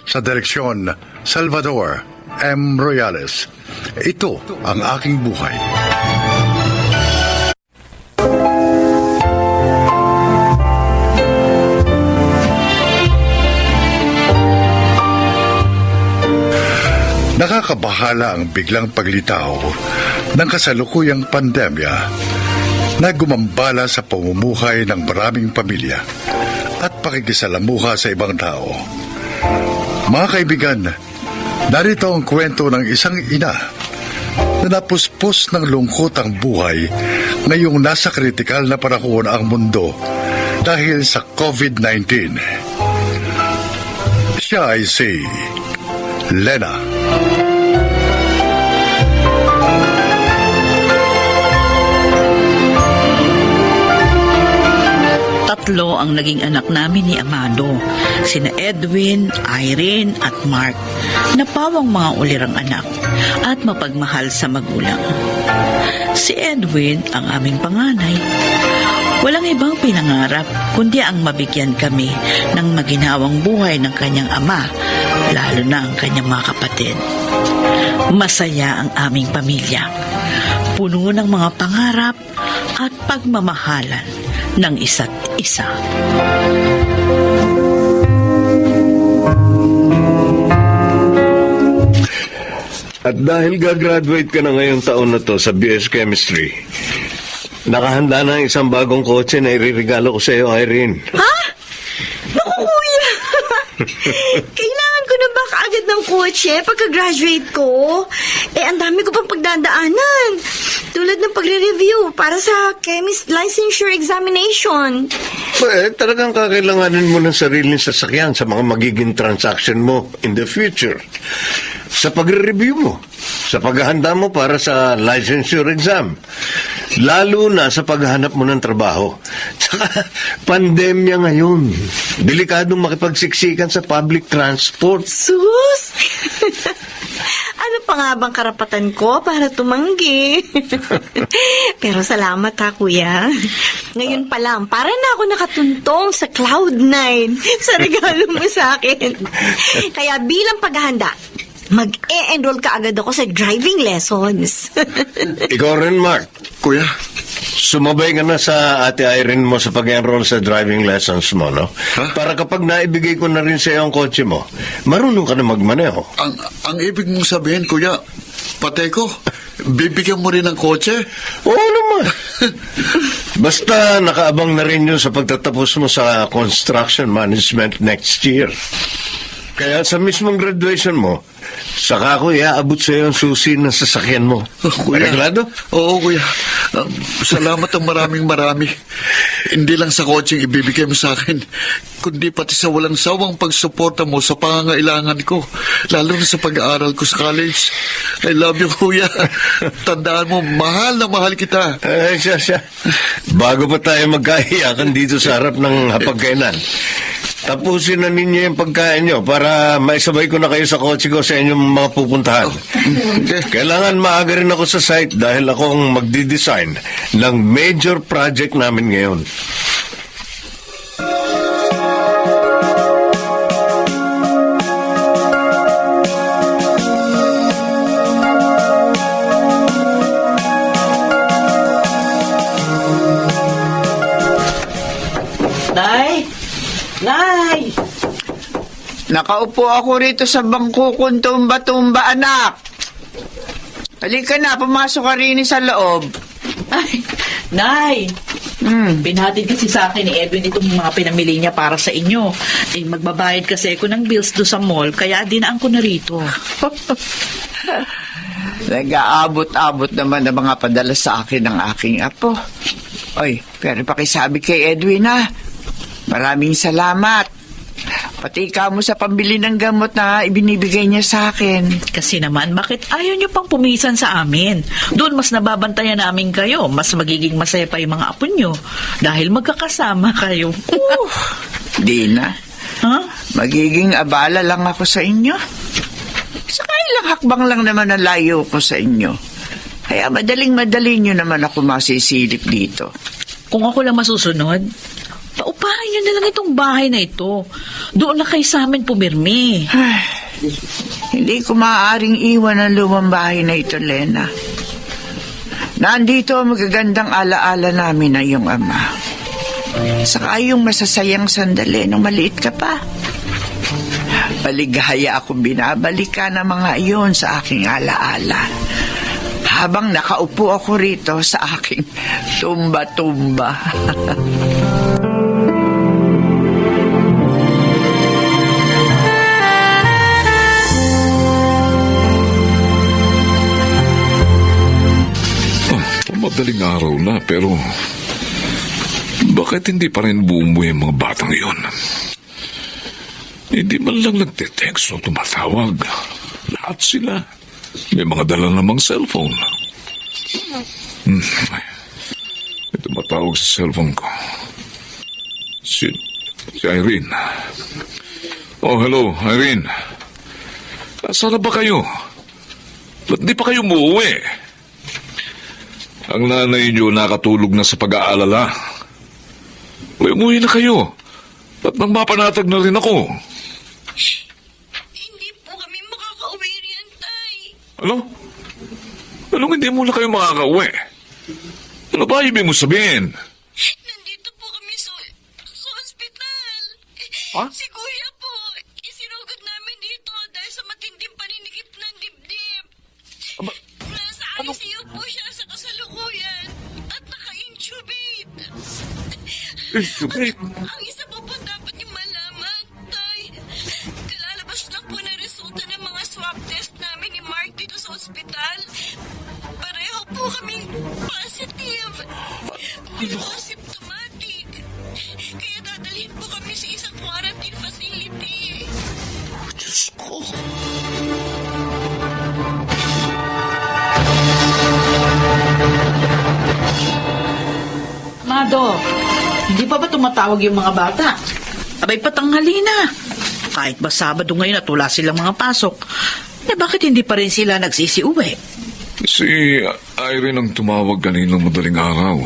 Sa direksyon Salvador M. Royales. Ito ang aking buhay. Nakakabahala ang biglang paglitaw ng kasalukuyang pandemya na gumambala sa pamumuhay ng maraming pamilya at pakikisalamuha sa ibang tao. Mga kaibigan, narito ang kwento ng isang ina na napuspos ng lungkot ang buhay ngayong nasa kritikal na panahon ang mundo dahil sa COVID-19. Siya ay si Lena. Tatlo ang naging anak namin ni Amado, sina Edwin, Irene at Mark, na pawang mga ulirang anak at mapagmahal sa magulang. Si Edwin ang aming panganay. Walang ibang pinangarap kundi ang mabigyan kami ng maginhawang buhay ng kanyang ama, lalo na ang kanyang mga kapatid. Masaya ang aming pamilya, puno ng mga pangarap at pagmamahalan ng isa't isa. At dahil gagraduate ka na ngayong taon na to sa BS Chemistry, nakahanda na ang isang bagong kotse na iririgalo ko sa iyo, Irene. Ha? Naku, kuya! Kailangan ko na ba kaagad ng kotse pagka-graduate ko? Ang dami ko pang pagdadaanan. Tulad ng pagre-review para sa chemist licensure examination. Talagang kakailanganin mo ng sariling sasakyan sa mga magiging transaction mo in the future. Sa pagre-review mo, sa paghahanda mo para sa licensure exam, lalo na sa paghahanap mo ng trabaho. Tsaka, pandemya ngayon. Delikadong makipagsiksikan sa public transport. Sus! Ano pa nga bang karapatan ko para tumanggi? Pero salamat ha, kuya. Ngayon pa lang, para na ako nakatuntong sa Cloud9 sa regalo mo sa akin. Kaya bilang paghahanda, mag-e-enroll ka agad ako sa driving lessons. Ikaw rin, Mark. Kuya, Sumabay ka na sa ate Irene mo sa pag-enroll sa driving lessons mo, no? Huh? Para kapag naibigay ko na rin sa iyo ang kotse mo, marunong ka na magmaneho. ang ibig mong sabihin, kuya, patay ko, bibigyan mo rin ng kotse? Oo naman. Basta nakaabang na rin yun sa pagtatapos mo sa construction management next year. Kaya sa mismong graduation mo, saka ko iaabot sa iyo ang susi ng sasakyan mo. Kuya. Reglado? Oo, kuya. Salamat ang marami. Hindi lang sa kotseng ibibigay mo sa akin, kundi pati sa walang sawang pagsuporta mo sa pangangailangan ko, lalo na sa pag-aaral ko sa college. I love you, kuya. Tandaan mo, mahal na mahal kita. Siya. Bago pa tayo magkahiyakan dito sa harap ng hapagkainan, tapusin na ninyo yung pagkain nyo para maisabay ko na kayo sa kotse ko sa inyong mga pupuntahan. Kailangan maaga rin ako sa site dahil ako ang magdi-design ng major project namin ngayon. Nay! Nay! Nakaupo ako rito sa bangko kong tumba-tumba, anak. Halika na, pumasok ka rin sa loob. Ay, Nay! Binhatid kasi sa akin ni Edwin itong mga pinamili niya para sa inyo. Eh, magbabayad kasi ako ng bills do sa mall, kaya dinaan ko na rito. Nag-aabot-abot naman ang mga padala sa akin ng aking apo. Oy, pero pakisabi kay Edwin ha. Maraming salamat. Pati ikaw mo sa pambili ng gamot na ibinibigay niya sa akin. Kasi naman, bakit ayaw niyo pang pumisan sa amin? Doon mas nababantayan namin kayo. Mas magiging masaya pa yung mga apo niyo. Dahil magkakasama kayo. Di na. Ha? Magiging abala lang ako sa inyo. Saka ilang hakbang lang naman ang layo ko sa inyo. Kaya madaling-madali nyo naman ako masisilip dito. Kung ako lang masusunod, paupahan niyo na lang itong bahay na ito. Doon na kayo sa amin pumirmi. Hindi ko maaaring iwan ang lumang bahay na ito, Lena. Nandito ang magagandang alaala namin na iyong ama. Saka yung masasayang sandali nung maliit ka pa. Paligaya akong binabalikan ng mga iyon sa aking alaala. Habang nakaupo ako rito sa aking tumba-tumba. Madaling araw na, pero bakit hindi pa rin bumuwi ang mga batang iyon? Hindi man lang nagte-text o tumatawag. Lahat sila. May mga dala namang cellphone. May tumatawag sa cellphone ko. Si Irene. Oh, hello, Irene. Saan na ba kayo? Ba't di pa kayo umuwi? Ang nanay niyo nakatulog na sa pag-aalala. Umuwi na kayo. At nang mapanatag na rin ako. Hindi po kami makakauwi riyan, Tay. Ano? Anong hindi mo na kayo makakauwi? Ano ba ibig mo sabihin? Nandito po kami sa ospital. Ha? Si Kuya po, isinugod namin dito dahil sa matinding paninikip ng dibdib. Nasa ICU po siya sa kasalukuyan at naka-intubate. Intubate? Ang isa po po dapat niyong malaman, Tay. Kalalabas lang po na resulta ng mga swab test namin ni Mark dito sa ospital. Pareho po kaming positive. Pero symptomatic. Kaya dadalhin po kami sa isang quarantine facility. Diyos ko. Mado, hindi pa ba tumatawag yung mga bata? Abay, patanghali na. Kahit ba Sabado ngayon at wala silang mga pasok, eh bakit hindi pa rin sila nagsisiuwi? Si Irene ang tumawag kaninang madaling araw.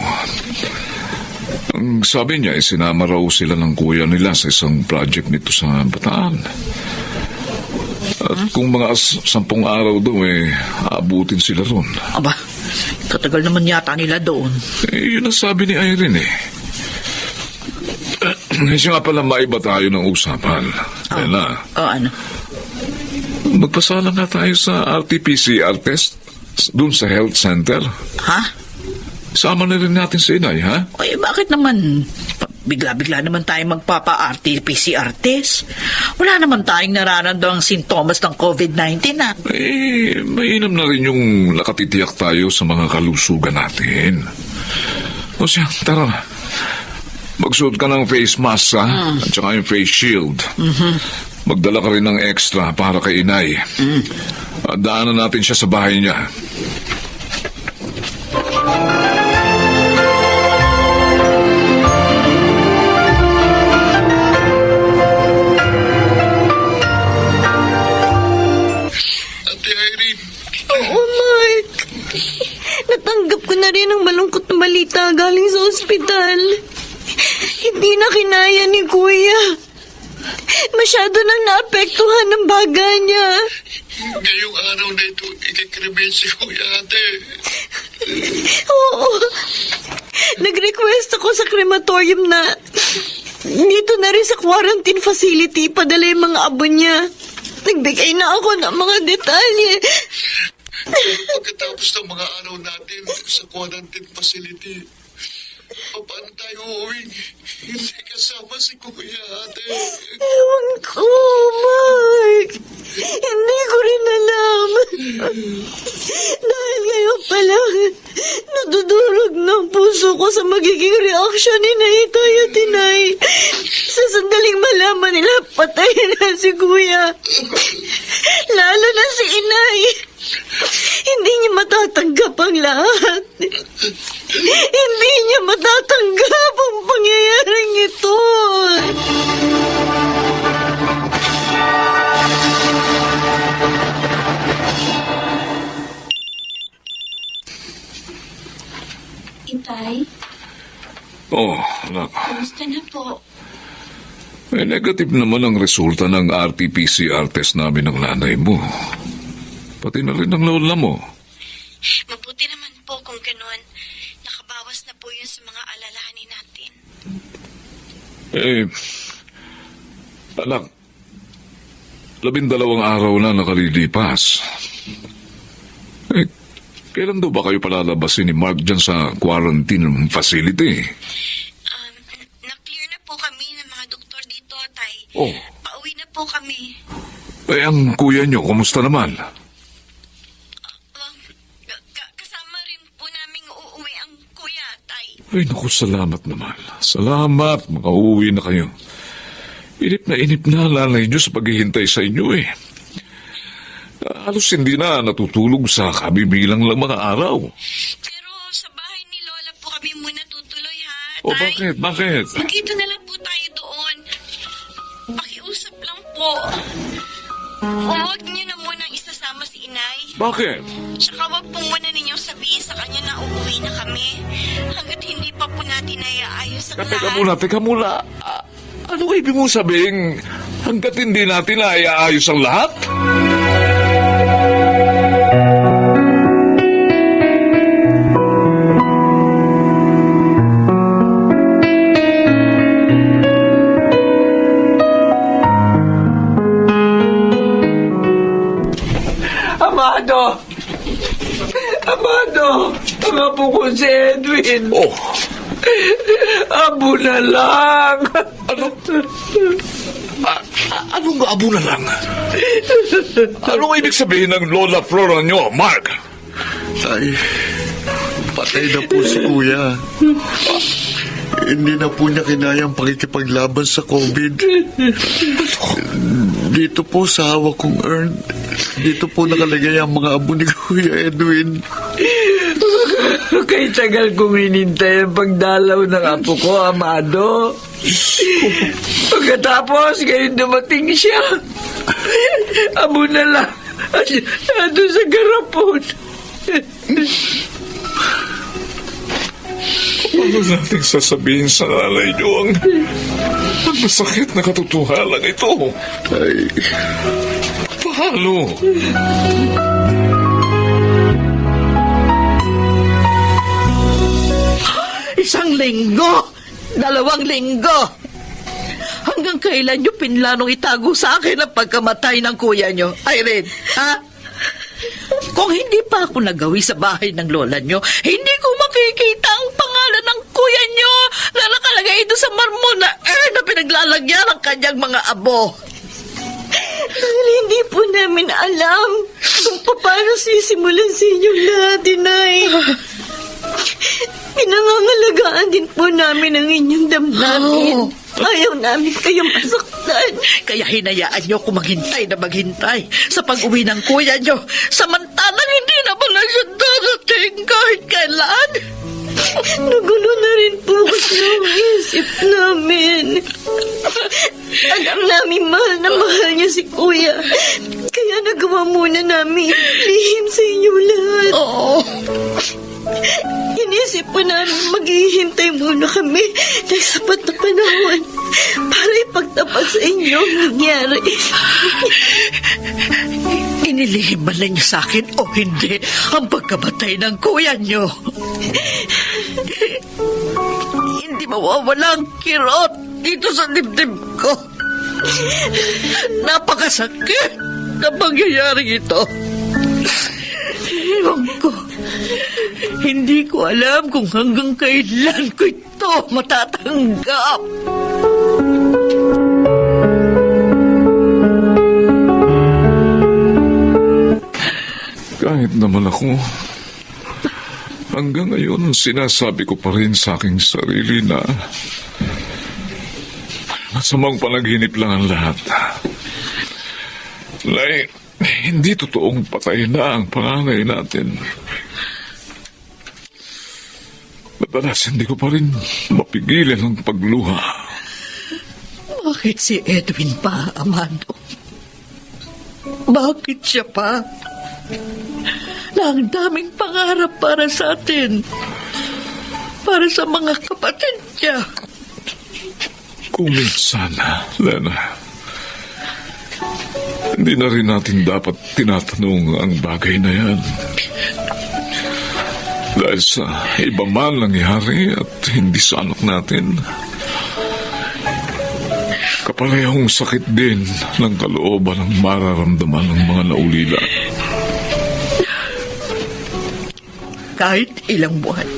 Ang sabi niya, sinama raw sila ng kuya nila sa isang project nito sa Bataan. At kung mga 10 araw daw, aabutin sila ron. Aba, katagal naman yata nila doon. Yun ang sabi ni Irene Siya nga pala, maiba tayo ng usapan. Ella, Ano? magpasala nga tayo sa RT-PCR test doon sa health center. Ha? Sama na rin natin si Inay, ha? Ay, bakit naman? Bigla-bigla naman tayo magpapa-RT-PCR test. Wala naman tayong nararamdamang sintomas ng COVID-19, ha? Mainam na rin yung nakatitiyak tayo sa mga kalusugan natin. O siya, tara. Magsuot ka ng face mask, ha? At saka yung face shield. Magdala ka rin ng extra para kay Inay. At daanan natin siya sa bahay niya. Natanggap ko na rin ang malungkot na balita galing sa ospital. Hindi na kinaya ni Kuya. Masyado nang naapektuhan ng baga niya. Ngayong araw na ito, ikikrimen si Kuya ate. Oo. Nag-request ako sa crematorium na dito na rin sa quarantine facility padala yung mga abo niya. Nagbigay na ako ng mga detalye. Pagkatapos ng mga araw natin sa quarantine facility, paano tayo uuwi? Hindi kasama si Kuya ate. Ewan ko, Mark. Hindi ko rin alam. Dahil ngayon pa lang, nadudurog ng puso ko sa magiging reaksyon ni Naitay at Tinay. Sa sandaling malaman nila, patay na si Kuya. Lalo na si Inay. Hindi niya matatanggap ang lahat. Hindi niya matatanggap ang pangyayaring ito. Itay, Oh, anak. kamusta na po? Negative naman ang resulta ng RT-PCR test namin ng nanay mo. Pati na rin ang lola mo. Mabuti naman po kung gano'n. Nakabawas na po yun sa mga alalahanin natin. Anak, 12 araw na nakalilipas. Kailan daw ba kayo palalabasin ni Mark dyan sa quarantine facility? Na-clear na po kami ng mga doktor dito, Tay. Oh. Pauwi na po kami. Ang kuya nyo, kumusta naman? Kasama rin po naming uuwi ang kuya, Tay. Ay, naku, salamat naman. Salamat, makauwi na kayo. Inip na nanay nyo sa paghihintay sa inyo eh. Halos hindi na natutulog sa kabibilang lang mga araw. Pero sa bahay ni Lola po kami muna tutuloy, ha, Tay? O bakit? Bakit? Magkita na lang po tayo doon. Pakiusap lang po. Huwag niyo na muna isasama si Inay. Bakit? Tsaka wag po muna ninyong sabihin sa kanya na uuwi na kami. Hanggat hindi pa po natin naiaayos ang lahat. Teka muna. Ano ibig mo sabihin hanggat hindi natin na iaayos ang lahat? Amado! Ang apo ko si Edwin. Oh, Abo na lang. anong abo na lang? Anong ibig sabihin ng Lola Flora nyo, Mark? Ay, patay na po si Kuya. Hindi na po niya kinayang pakikipaglaban sa COVID. Dito po sa hawak kong urn, dito po nakalagay ang mga abo ni Kuya Edwin. Kay tagal kong hinintay ang pagdalaw ng apo ko, Amado. Pagkatapos, ngayon dumating siya. Abo na lang. Ado sa garapon. Ano natin sasabihin sa nanay nyo ang masakit na katotohanan ito? Ay, Paano? Isang linggo! 2 linggo! Hanggang kailan nyo pinlanong itago sa akin ang pagkamatay ng kuya nyo? Irene, ha? Kung hindi pa ako nagawi sa bahay ng lola nyo, hindi ko makikita ang pangalan ng kuya nyo na nakalagay ito sa marmol na na pinaglalagyan ng kanyang mga abo. Dahil hindi po namin alam kung paano sisimulan sa inyong lahat, Inay. Pinangangalagaan din po namin ang inyong damdamin. Ayaw namin kayong masaktan. Kaya hinayaan nyo kung maghintay na maghintay sa pag-uwi ng kuya nyo. Samantalang hindi na pala siya darating kahit kailan. Nagulo na rin po kasi ang isip namin. Alam namin mahal na mahal niya si Kuya. Kaya Kaya nagawa muna namin lihim sa inyo lahat. Oo. Inisip po namin maghihintay muna kami ng sapat na panahon para ipagtapat sa inyo ang nangyari. Inilihim man lang niyo sa akin o hindi ang pagkamatay ng kuya niyo. Hindi mawawala ang kirot dito sa dibdib ko. Napakasakit na pangyayari ito. Ewan ko. Hindi ko alam kung hanggang kailan ko ito matatanggap. Kahit naman ako, hanggang ngayon sinasabi ko pa rin sa aking sarili na masamang panaginip lang ang lahat. Like, hindi totoong patay na ang panganay natin. Madalas hindi ko pa rin mapigilan ang pagluha. Bakit si Edwin pa, Amado? Bakit siya pa? Na ang daming pangarap para sa atin. Para sa mga kapatid niya. Kung minsan, Lena, hindi na rin natin dapat tinatanong ang bagay na yan. Dahil sa iba man nangyari at hindi sa anak natin, kaparehong sakit din ng kalooban ang mararamdaman ng mga naulila. Kahit ilang buwan,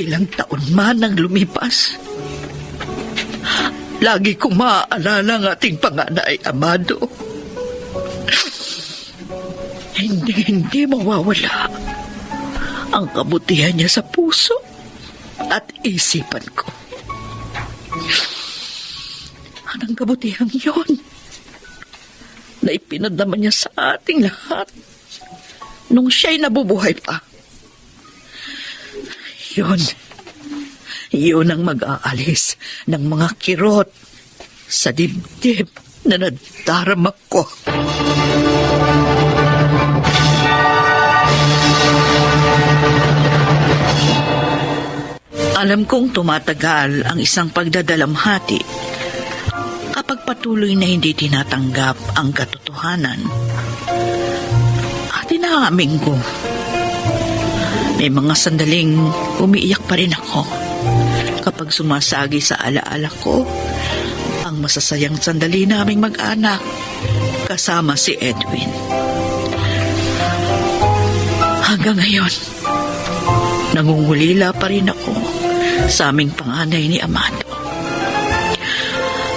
ilang taon man ang lumipas, lagi kong maaalala ang ating panganay, Amado. Hindi mawawala ang kabutihan niya sa puso at isipan ko. Anong kabutihan yon na ipinadama niya sa ating lahat nung siya'y nabubuhay pa? Yun ang mag-aalis ng mga kirot sa dibdib na nadarama ko. Alam kong tumatagal ang isang pagdadalamhati kapag patuloy na hindi tinatanggap ang katotohanan. At inaamin ko, may mga sandaling umiiyak pa rin ako kapag sumasagi sa alaala ko ang masasayang sandali naming mag-anak kasama si Edwin. Hanggang ngayon, nangungulila pa rin ako sa aming panganay ni Amado.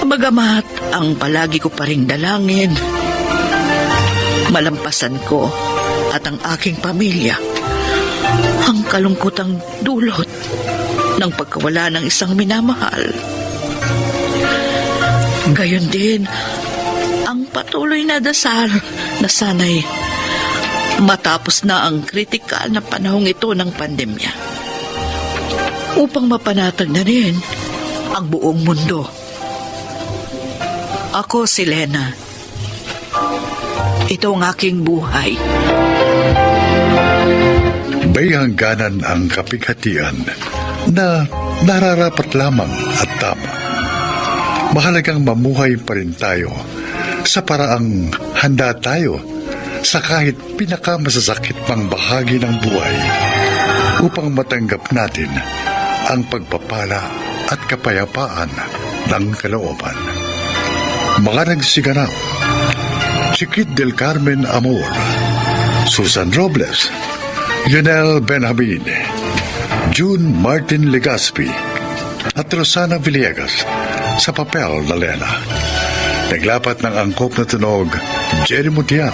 Bagamat ang palagi ko pa ring dalangin, malampasan ko at ang aking pamilya ang kalungkutang dulot ng pagkawala ng isang minamahal. Gayon din ang patuloy na dasal na sana'y matapos na ang kritikal na panahong ito ng pandemya upang mapanatag na rin ang buong mundo. Ako si Lena. Ito ang aking buhay. May hangganan ang kapighatian na nararapat lamang at tama. Mahalagang mamuhay pa rin tayo sa paraang handa tayo sa kahit pinakamasasakit pang bahagi ng buhay upang matanggap natin ang pagpapala at kapayapaan ng kalooban. Mga nagsiganap, Chiquit del Carmen Amor, Susan Robles, Lionel Benjamin, June Martin Legaspi, at Rosana Villegas sa papel na Lena. Naglapat ng angkop na tunog, Jerry Mutia,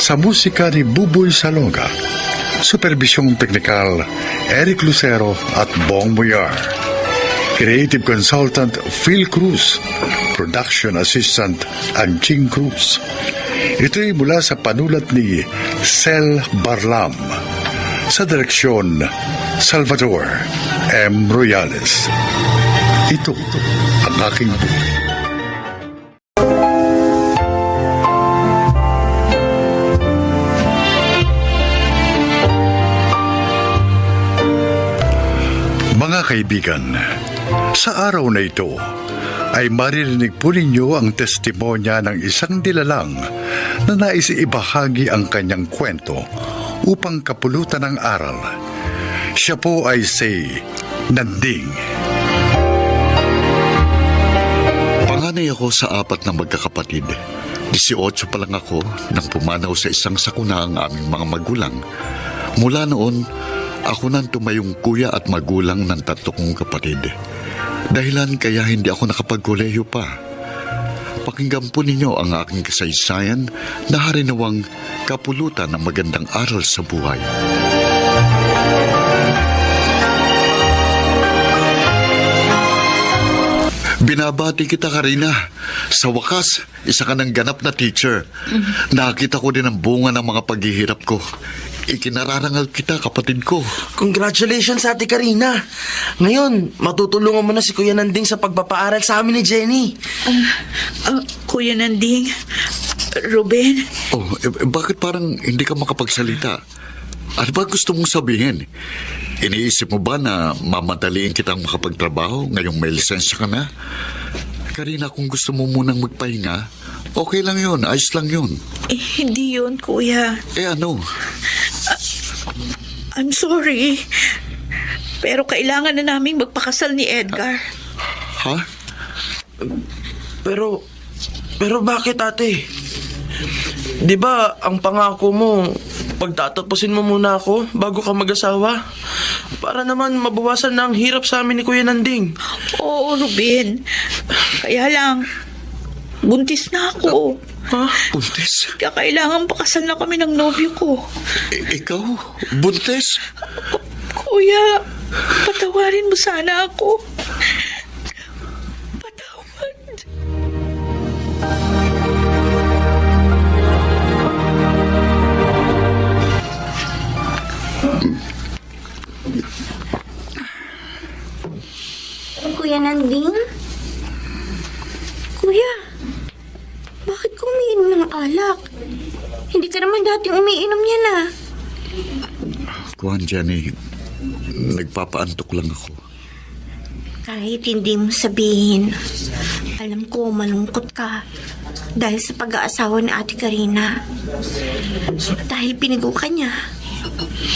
sa musika ni Buboy Salonga, superbisyong teknikal, Eric Lucero at Bong Muyar. Creative Consultant, Phil Cruz. Production Assistant, Anching Cruz. Ito'y mula sa panulat ni Sel Barlam. Sa direksyon, Salvador M. Royales. Ito ang aking buhay. Mga kaibigan, sa araw na ito ay maririnig po ninyo ang testimonya ng isang nilalang na nais ibahagi ang kanyang kwento upang kapulutan ng aral. Siya po ay si Nanding. Panganay ako sa 4 na magkakapatid. 18 pa lang ako nang pumanaw sa isang sakuna ang aming mga magulang. Mula noon, ako nang tumayong kuya at magulang ng 3 kong kapatid. Dahilan kaya hindi ako nakapagkolehiyo pa. Pakinggan po ninyo ang aking kasaysayan na harinawang kapulutan ng magandang aral sa buhay. Binabati kita, Karina. Sa wakas, isa ka ng ganap na teacher. Nakita ko din ang bunga ng mga paghihirap ko. Ikinararangal kita, kapatid ko. Congratulations, Ate Karina. Ngayon, matutulungan mo na si Kuya Nanding sa pagpapaaral sa amin ni Jenny. Kuya Nanding, Ruben, Oh, bakit parang hindi ka makapagsalita? Ano ba gusto mong sabihin? Iniisip mo ba na mamadaliin kitang makapagtrabaho ngayong may lisensya ka na? Karina, kung gusto mo munang magpahinga, okay lang yun, ayos lang yun. hindi yun, Kuya. Ano? I'm sorry. Pero kailangan na naming magpakasal ni Edgar. Ha? Pero bakit, Ate? Di ba ang pangako mo, pagtatapusin mo muna ako bago ka mag-asawa? Para naman mabawasan na ang hirap sa amin ni Kuya Nanding. Oo, Ruben. Kaya lang, buntis na ako. Ha? Buntis? Kaya kailangan pakasal na kami ng nobyo ko. Ikaw? Buntis? Kuya, patawarin mo sana ako. Patawad. Kuya Nanding? Kuya, bakit ka umiinom ng alak? Hindi ka naman dating umiinom yan ah. Kuhan, Jenny, nagpapaantok lang ako. Kahit hindi mo sabihin, alam ko malungkot ka dahil sa pag-aasawa ni Ate Karina. Dahil pinigo ka niya.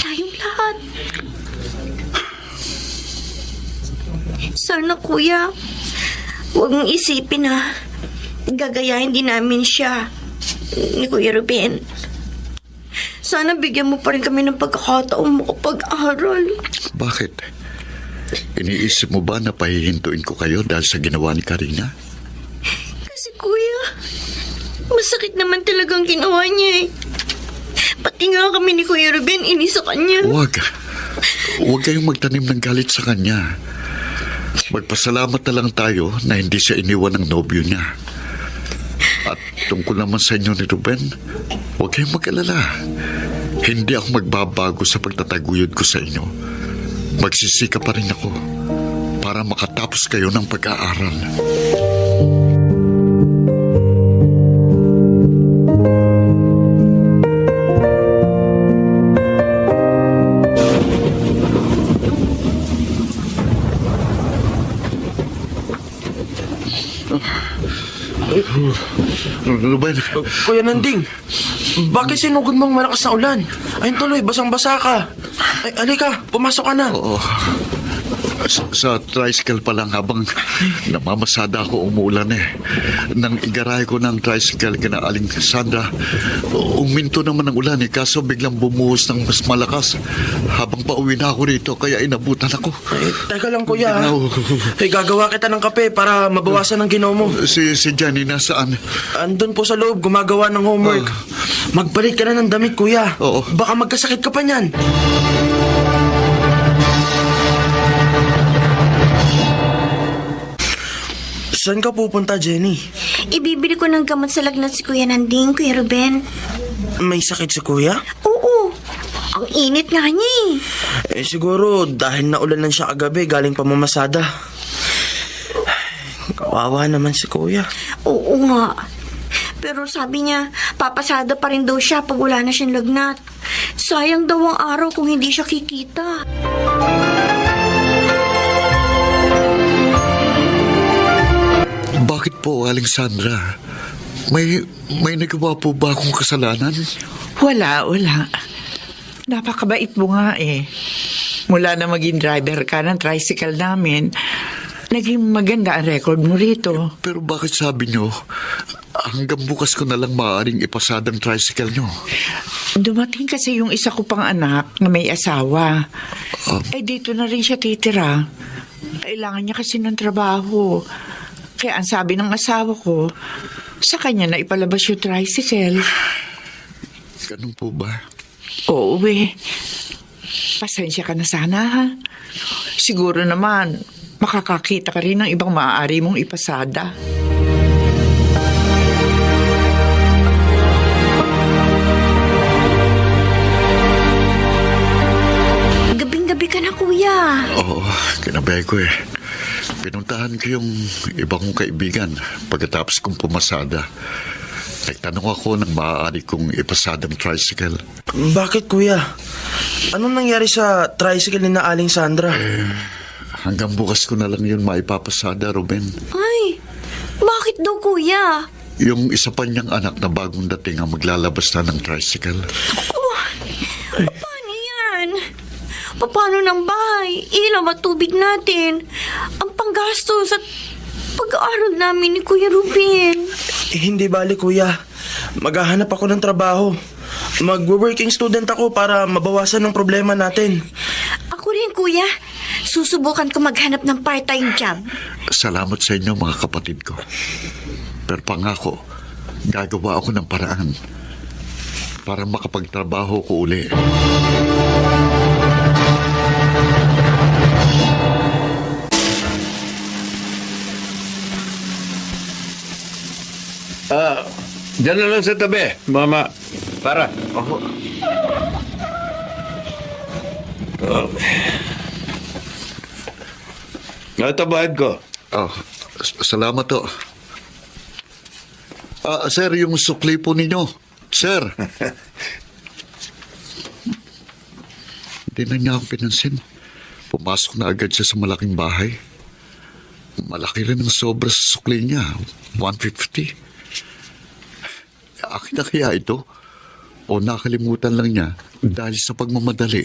Tayong lahat. Sana kuya, huwag mong isipin na gagayahin din namin siya ni Kuya Ruben. Sana bigyan mo pa rin kami ng pagkakataon makapag-aral. Bakit? Iniisip mo ba na pahihintuin ko kayo dahil sa ginawa ni Karina? Kasi kuya, masakit naman talagang ginawa niya eh. Pati nga kami ni Kuya Ruben, inis sa kanya. Huwag kayong magtanim ng galit sa kanya. Magpasalamat na lang tayo na hindi siya iniwan ng nobyo niya. At tungkol naman sa inyo ni Ruben, huwag kayong mag-alala. Hindi ako magbabago sa pagtataguyod ko sa inyo. Magsisika pa rin ako para makatapos kayo ng pag-aaral. Ruben, Kuya Nanding, bakit sinugod mong malakas na ulan? Ayun tuloy, basang-basa ka. Ay, alika, pumasok ka na. oo. Sa tricycle pa lang habang namamasada ako umuulan eh. Nang igaray ko ng tricycle kina Aling Sandra, uminto naman ang ulan eh, kaso biglang bumuhos ng mas malakas. Habang pauwi na ako rito, kaya inabutan ako. Ay, teka lang kuya. No. Ay, gagawa kita ng kape para mabawasan ang ginaw mo. Si Jenny nasaan? Andun po sa loob, gumagawa ng homework. Magbalik ka na ng damit, kuya. Oo. Baka magkasakit ka pa niyan. Saan ka pupunta, Jenny? Ibibili ko ng gamot sa lagnat si Kuya Nanding, Kuya Ruben. May sakit si kuya? Oo, ang init nga niya eh. Siguro dahil naulanan siya kagabi galing pamamasada. Kawawa naman si kuya. Oo nga. Pero sabi niya, papasada pa rin daw siya pag wala na siyang lagnat. Sayang daw ang araw kung hindi siya kikita. Bakit po, Aling Sandra? May nagawa po ba akong kasalanan? Wala. Napakabait mo nga eh. Mula na maging driver ka ng tricycle namin, naging maganda ang record mo rito. Pero bakit sabi nyo, hanggang bukas ko na lang maaaring ipasadang tricycle nyo? Dumating kasi yung isa ko pang anak na may asawa. Dito na rin siya titira. Kailangan niya kasi ng trabaho. Kaya ang sabi ng asawa ko, sa kanya na ipalabas yung tricycle. Ganun po ba? Oo pasensya ka na sana ha. Siguro naman, makakakita ka rin ng ibang maaari mong ipasada. Gabing-gabi ka na, kuya. Oo, kinabay ko eh. Pinuntahan ko yung iba kong kaibigan pagkatapos kong pumasada. Nagtanong ako ng maaari kong ipasadang tricycle. Bakit, kuya? Anong nangyari sa tricycle ni na Aling Sandra? Hanggang bukas ko na lang yun maipapasada, Ruben. Ay, bakit daw, kuya? Yung isa pa niyang anak na bagong dating ang maglalabas na ng tricycle. Paano yan? Paano ng bahay? Ilaw at tubig natin? Ang panggastos at pag-aaral namin ni Kuya Ruben. Hindi bali, kuya. Maghahanap ako ng trabaho. Mag-working student ako para mabawasan ng problema natin. Ako rin, kuya. Susubukan ko maghanap ng part-time job. Salamat sa inyo, mga kapatid ko. Pero pangako, gagawa ako ng paraan para makapagtrabaho ko uli. Diyan na lang sa tabi, mama. Para. Ito bayad ko. Salamat to. Sir, yung sukli po ninyo. Sir. Hindi na niya ako pinansin. Pumasok na agad siya sa malaking bahay. Malaki rin ang sobra sa sukli niya. 150. Akin na kaya ito? O nakalimutan lang niya dahil sa pagmamadali?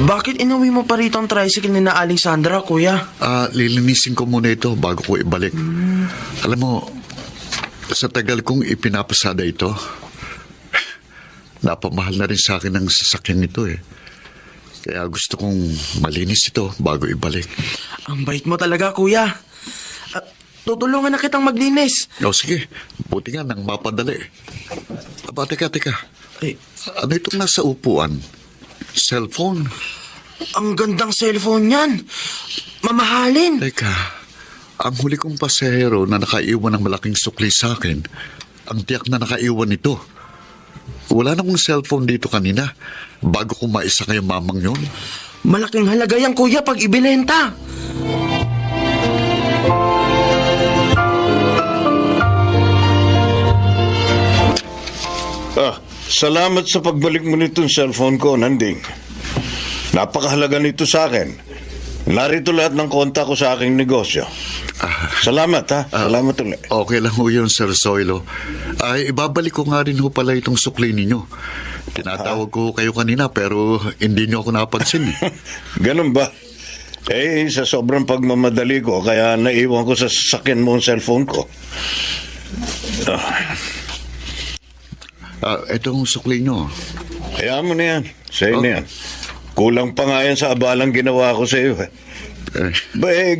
Bakit inuwi mo pa rito ang tricycle ni na Aling Sandra, kuya? Lilinisin ko muna ito bago ko ibalik. Alam mo, sa tagal kong ipinapasada ito, napamahal na rin sa akin ang sasakyan nito eh. Kaya gusto kong malinis ito bago ibalik. Ang bait mo talaga, kuya. Tutulungan na kitang maglinis. Sige. Buti nga nang mapadali. Teka. Ay, Ano itong nasa upuan? Cellphone? ang gandang cellphone niyan. Mamahalin. Teka, ang huli kong pasahero na nakaiwan ng malaking sukli sa akin, ang tiyak na nakaiwan nito. Wala namang cellphone dito kanina. Bago ko maisa kayo mamang yun. Malaking halaga yan, kuya, pag ibinenta. Salamat sa pagbalik mo nitong cellphone ko, Nanding. Napakahalaga nito sa akin. Narito lahat ng konta ko sa aking negosyo. Salamat, ha? Salamat ulit. Okay lang ho yun, Sir Zoilo. Ibabalik ko nga rin ho pala itong sukli ninyo. Tinatawag ko kayo kanina pero hindi nyo ako napansin. Ganun ba? Sa sobrang pagmamadali ko, kaya naiwan ko sa sasakyan mo ang cellphone ko. Itong sukli nyo. Hayaan mo na yan. Sa'yo na yan. Kulang pa nga yan sa abalang ginawa ko sa iyo.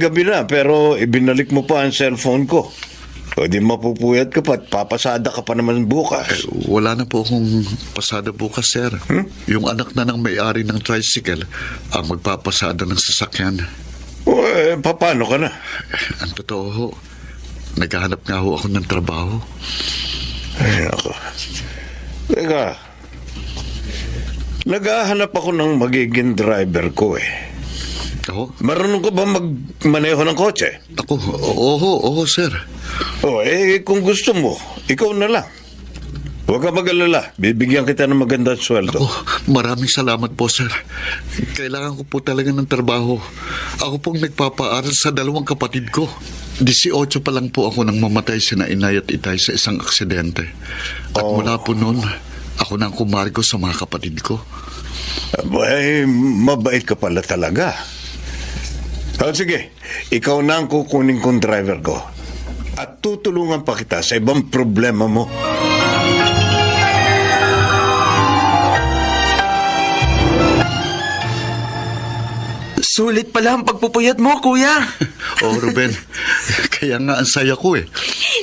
Gabi na, pero ibinalik mo pa ang cellphone ko. O di mapupuyat ka pa at papasada ka pa naman bukas. Wala na po akong pasada bukas, sir. Yung anak na ng may-ari ng tricycle ang magpapasada ng sasakyan. Paano ka na? Ang totoo ho, naghahanap nga ho ako ng trabaho. Ako. Teka, naghahanap ako ng magiging driver ko Ako? Marunong ka ba magmaneho ng kotse? Ako, oo, sir. Kung gusto mo, ikaw na lang. Huwag ka mag-alala. Bibigyan kita ng magandang sweldo. Oh, maraming salamat po, sir. Kailangan ko po talaga ng trabaho. Ako pong nagpapaaral sa 2 kapatid ko. 18 pa lang po ako nang mamatay sina inay at itay sa isang aksidente. At mula po noon, ako na ang kumargo sa mga kapatid ko. Ay, mabait ka pala talaga. Sige, ikaw na ang kukunin kong driver ko. At tutulungan pa kita sa ibang problema mo. Sulit pala ang pagpupuyat mo, kuya. Oh, Ruben, kaya nga ang saya ko eh.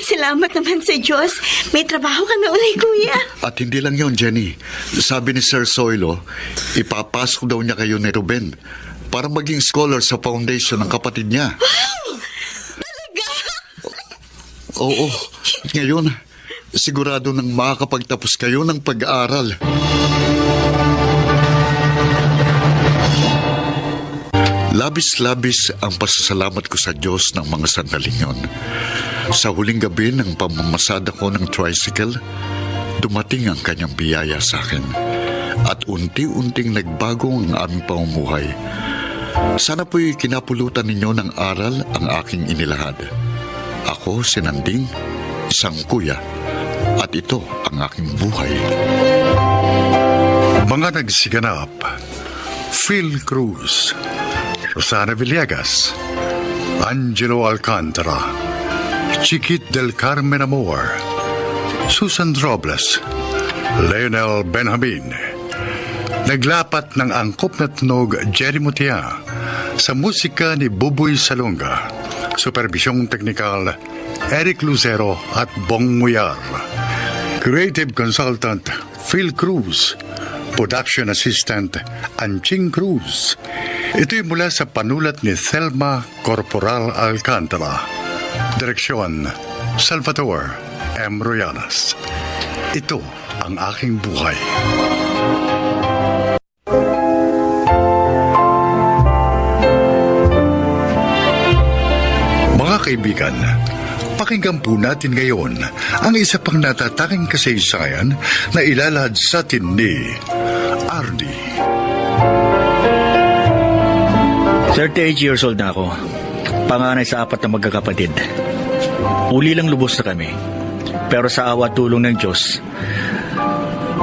Salamat naman sa Diyos. May trabaho ka na ulit, kuya. At hindi lang yon, Jenny. Sabi ni Sir Soilo, ipapasok daw niya kayo ni Ruben para maging scholar sa foundation ng kapatid niya. Talaga? Oo. Ngayon, sigurado nang makakapagtapos kayo ng pag-aaral. Labis-labis ang pasasalamat ko sa Diyos ng mga sandaling yon. Sa huling gabi ng pamamasada ko ng tricycle, dumating ang kanyang biyaya sa akin. At unti-unting nagbago ang aming pamumuhay. Sana po'y kinapulutan ninyo ng aral ang aking inilahad. Ako, si Nanding, isang kuya, at ito ang aking buhay. Mga nagsiganap, Phil Cruz, Rosana Villegas, Angelo Alcantara, Chiquit del Carmen Amor, Susan Robles, Leonel Benjamin. Naglapat ng angkop na tunog Jerry Mutia sa musika ni Buboy Salonga. Supervisyong teknikal Eric Lucero at Bong Muyar. Creative Consultant Phil Cruz. Production Assistant Anching Cruz. Ito'y mula sa panulat ni Thelma Corporal Alcantara. Direksyon Salvador M. Royanas. Ito ang aking buhay. Mga kaibigan, pakinggan po natin ngayon ang isa pang natataking kasaysayan na ilalahad sa atin ni Arnie. 38 years old na ako. Panganay sa 4 na magkakapatid. Uli lang lubos na kami. Pero sa awa at tulong ng Diyos,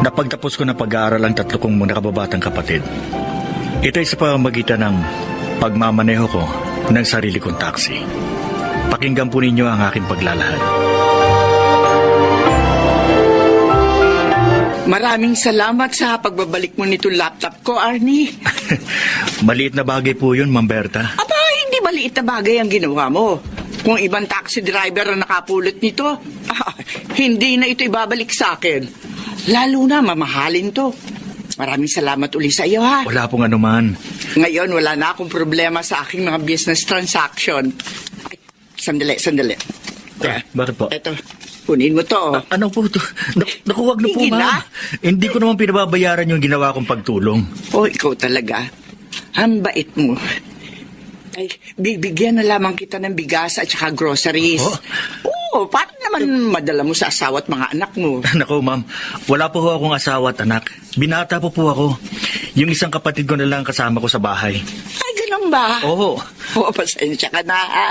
napagtapos ko ng pag-aaral ang 3 kong nakababatang kapatid. Ito'y sa pamamagitan ng pagmamaneho ko ng sarili kong taxi. Pakinggan po ninyo ang aking paglalahad. Maraming salamat sa pagbabalik mo nitong laptop ko, Arnie. Maliit na bagay po yun, Ma'am Berta. Aba, hindi maliit na bagay ang ginawa mo. Kung ibang taxi driver ang nakapulot nito, hindi na ito ibabalik sa akin. Lalo na mamahalin to. Maraming salamat uli sa iyo, ha? Wala pong anuman. Ngayon, wala na akong problema sa aking mga business transaction. Ay, sandali. Bakit po? Eto, kunin mo to. Ano po ito? Nakuwag na po, Higit na? Ma'am. Hindi ko naman pinababayaran yung ginawa kong pagtulong. Oh, ikaw talaga. Ang bait mo. Ay, bibigyan na lamang kita ng bigas at saka groceries. Oh? Oo, para naman madala mo sa asawa at mga anak mo. Naku, Ma'am. Wala po akong asawa at anak. Binata po ako. Yung isang kapatid ko na lang kasama ko sa bahay. Ay, ganun ba? Oo. Oo, pasensya ka na, ha?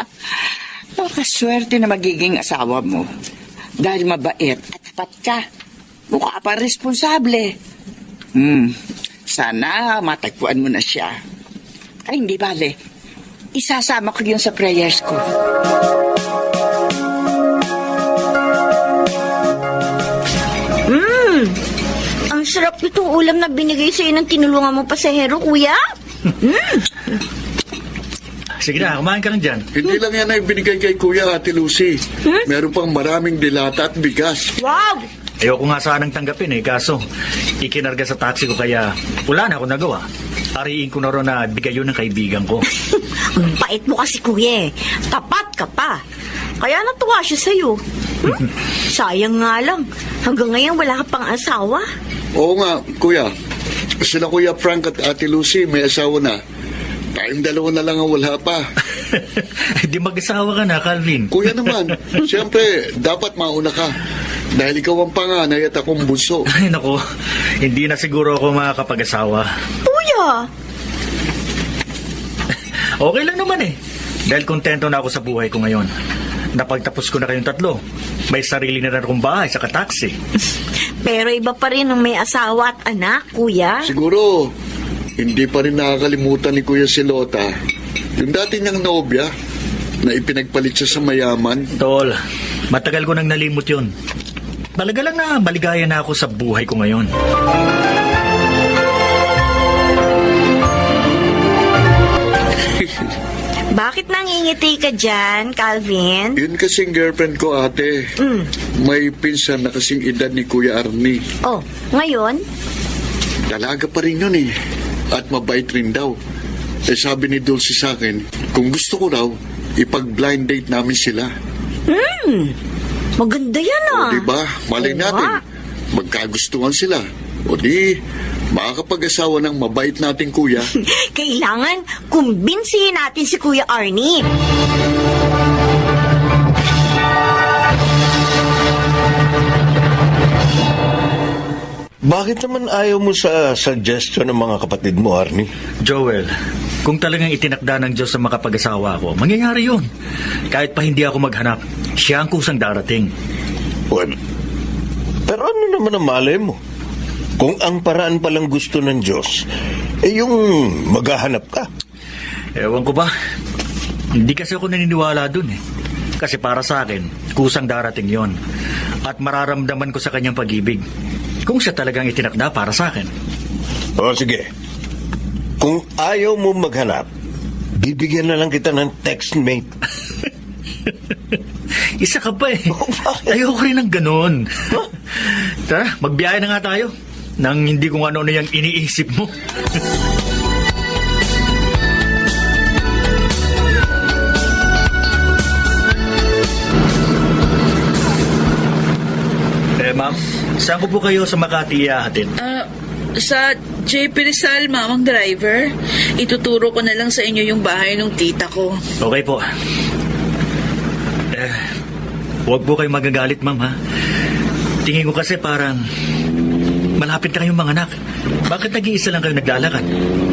Nakaswerte na magiging asawa mo. Dahil mabait at tapat ka. Mukha pa responsable. Sana matagpuan mo na siya. Ay, hindi bale. Isasama ko yun sa prayers ko. Ang sarap nitong ulam na binigay sa'yo ng tinulungan mo pasahero, kuya. Sige na, kumain ka lang dyan. Hindi lang yan ay binigay kay Kuya Ate Lucy. Meron pang maraming dilata at bigas. Wow! Ayoko nga sanang tanggapin kaso ikinarga sa taxi ko kaya wala na akong nagawa. Ariin ko na rin na bigay yun ng kaibigan ko. Ang bait mo kasi, kuya. Tapat ka pa. Kaya natuwa siya sa'yo. Sayang nga lang. Hanggang ngayon wala ka pang asawa. Oo nga, Kuya. Sila Kuya Frank at Ate Lucy may asawa na. Tayong 2 na lang ang wala pa. Di mag-asawa ka na, Calvin. Kuya naman, siyempre, dapat mauna ka. Dahil ikaw ang panganay at akong bunso. Ay, naku. Hindi na siguro ako makakapag-asawa. Kuya! Okay lang naman eh. Dahil kontento na ako sa buhay ko ngayon. Napagtapos ko na kayong tatlo. May sarili na rin akong bahay sa taxi. Pero iba pa rin ang may asawa at anak, kuya. Siguro, hindi pa rin nakakalimutan ni Kuya Silota yung dati niyang nobya na ipinagpalit siya sa mayaman. Tol, matagal ko nang nalimot yun. Talaga lang na maligaya na ako sa buhay ko ngayon. Bakit nangingiti ka dyan, Calvin? Yun kasing girlfriend ko, ate. May pinsan na kasing edad ni Kuya Arnie. Oh, ngayon? Dalaga pa rin yun eh. At mabait rin daw. Eh sabi ni Dulce sa akin, kung gusto ko raw, ipag-blind date namin sila. Maganda yan O ah. diba, malay Oo natin. nga. Magkagustuhan sila. O di, makakapag-asawa ng mabait nating kuya. Kailangan kumbinsihin natin si Kuya Arnie. Bakit naman ayaw mo sa suggestion ng mga kapatid mo, Arnie? Joel, kung talagang itinakda ng Diyos sa makapag-asawa ako, mangyayari yun. Kahit pa hindi ako maghanap, siya ang kusang darating. Well, pero ano naman ang malay mo? Kung ang paraan palang gusto ng Diyos, yung maghahanap ka. Ewan ko ba? Hindi kasi ako naniniwala dun eh. Kasi para sa akin, kusang darating yon. At mararamdaman ko sa kanyang pag-ibig. Kung siya talagang itinakda para sa akin. O sige, kung ayaw mo maghanap, bibigyan na lang kita ng text mate. Isa ka pa eh. Ayoko rin ng ganon. Tara, magbiyahe na nga tayo. Nang hindi kung ano-ano yung iniisip mo. Ma'am, saan ko po kayo sa Makati ihahatid? Sa JP Rizal, mamang driver. Ituturo ko na lang sa inyo yung bahay ng tita ko. Okay po. Huwag po kayong magagalit, ma'am, ha? Tingin ko kasi parang malapit na kayong mga anak. Bakit nag-iisa lang kayo naglalakad?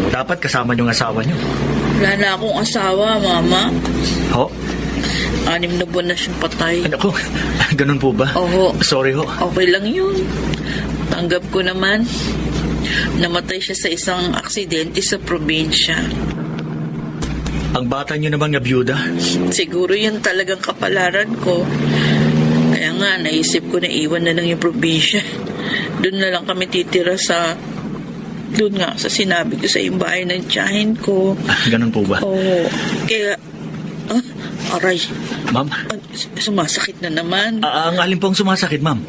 Dapat kasama yung asawa nyo. Wala na akong asawa, mama. Ho? 6 na buwan na siyang patay. Ano ko? Ganun po ba? Oo. Sorry ho. Okay lang yun. Tanggap ko naman. Namatay siya sa isang aksidente sa probinsya. Ang bata nyo naman nga byuda. Siguro yan talagang kapalaran ko. Kaya nga, naisip ko na iwan na lang yung probinsya. Doon na lang kami titira sa... Doon nga, sa sinabi ko sa yung bahay ng tiyahin ko. Ganun po ba? Oo. Kaya... aray. Ma'am? Sumasakit na naman. Ang alin pong sumasakit, ma'am?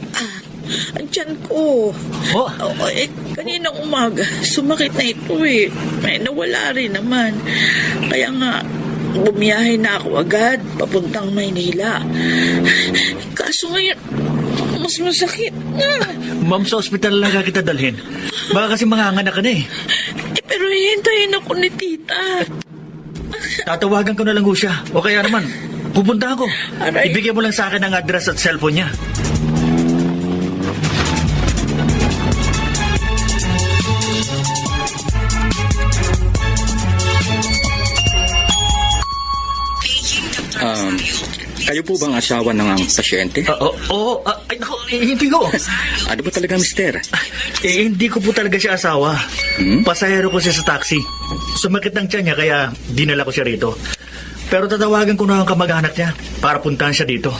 Ang tiyan ko. Oh? Kaninang umaga, sumakit na ito eh. May nawala rin naman. Kaya nga, bumiyahe na ako agad, papuntang Maynila. Kaso ngayon, mas masakit na. Ma'am, sa ospital lang kita dalhin. Baka kasi manganganak ka na eh. Pero hihintayin ako ni tita. Tatawagan ko na lang ho siya. O kaya naman, pupunta ako. Aray. Ibigay mo lang sa akin ang address at cellphone niya. Kayo po bang asawa ng pasyente? Oo. Ay, naku, hindi ko. Ano ba talaga, mister? Hindi ko po talaga siya asawa. Pasahero ko siya sa taxi. Sumakit ang tiyan niya kaya dinala ko siya rito. Pero tatawagan ko na ang kamag-anak niya para puntahan siya dito.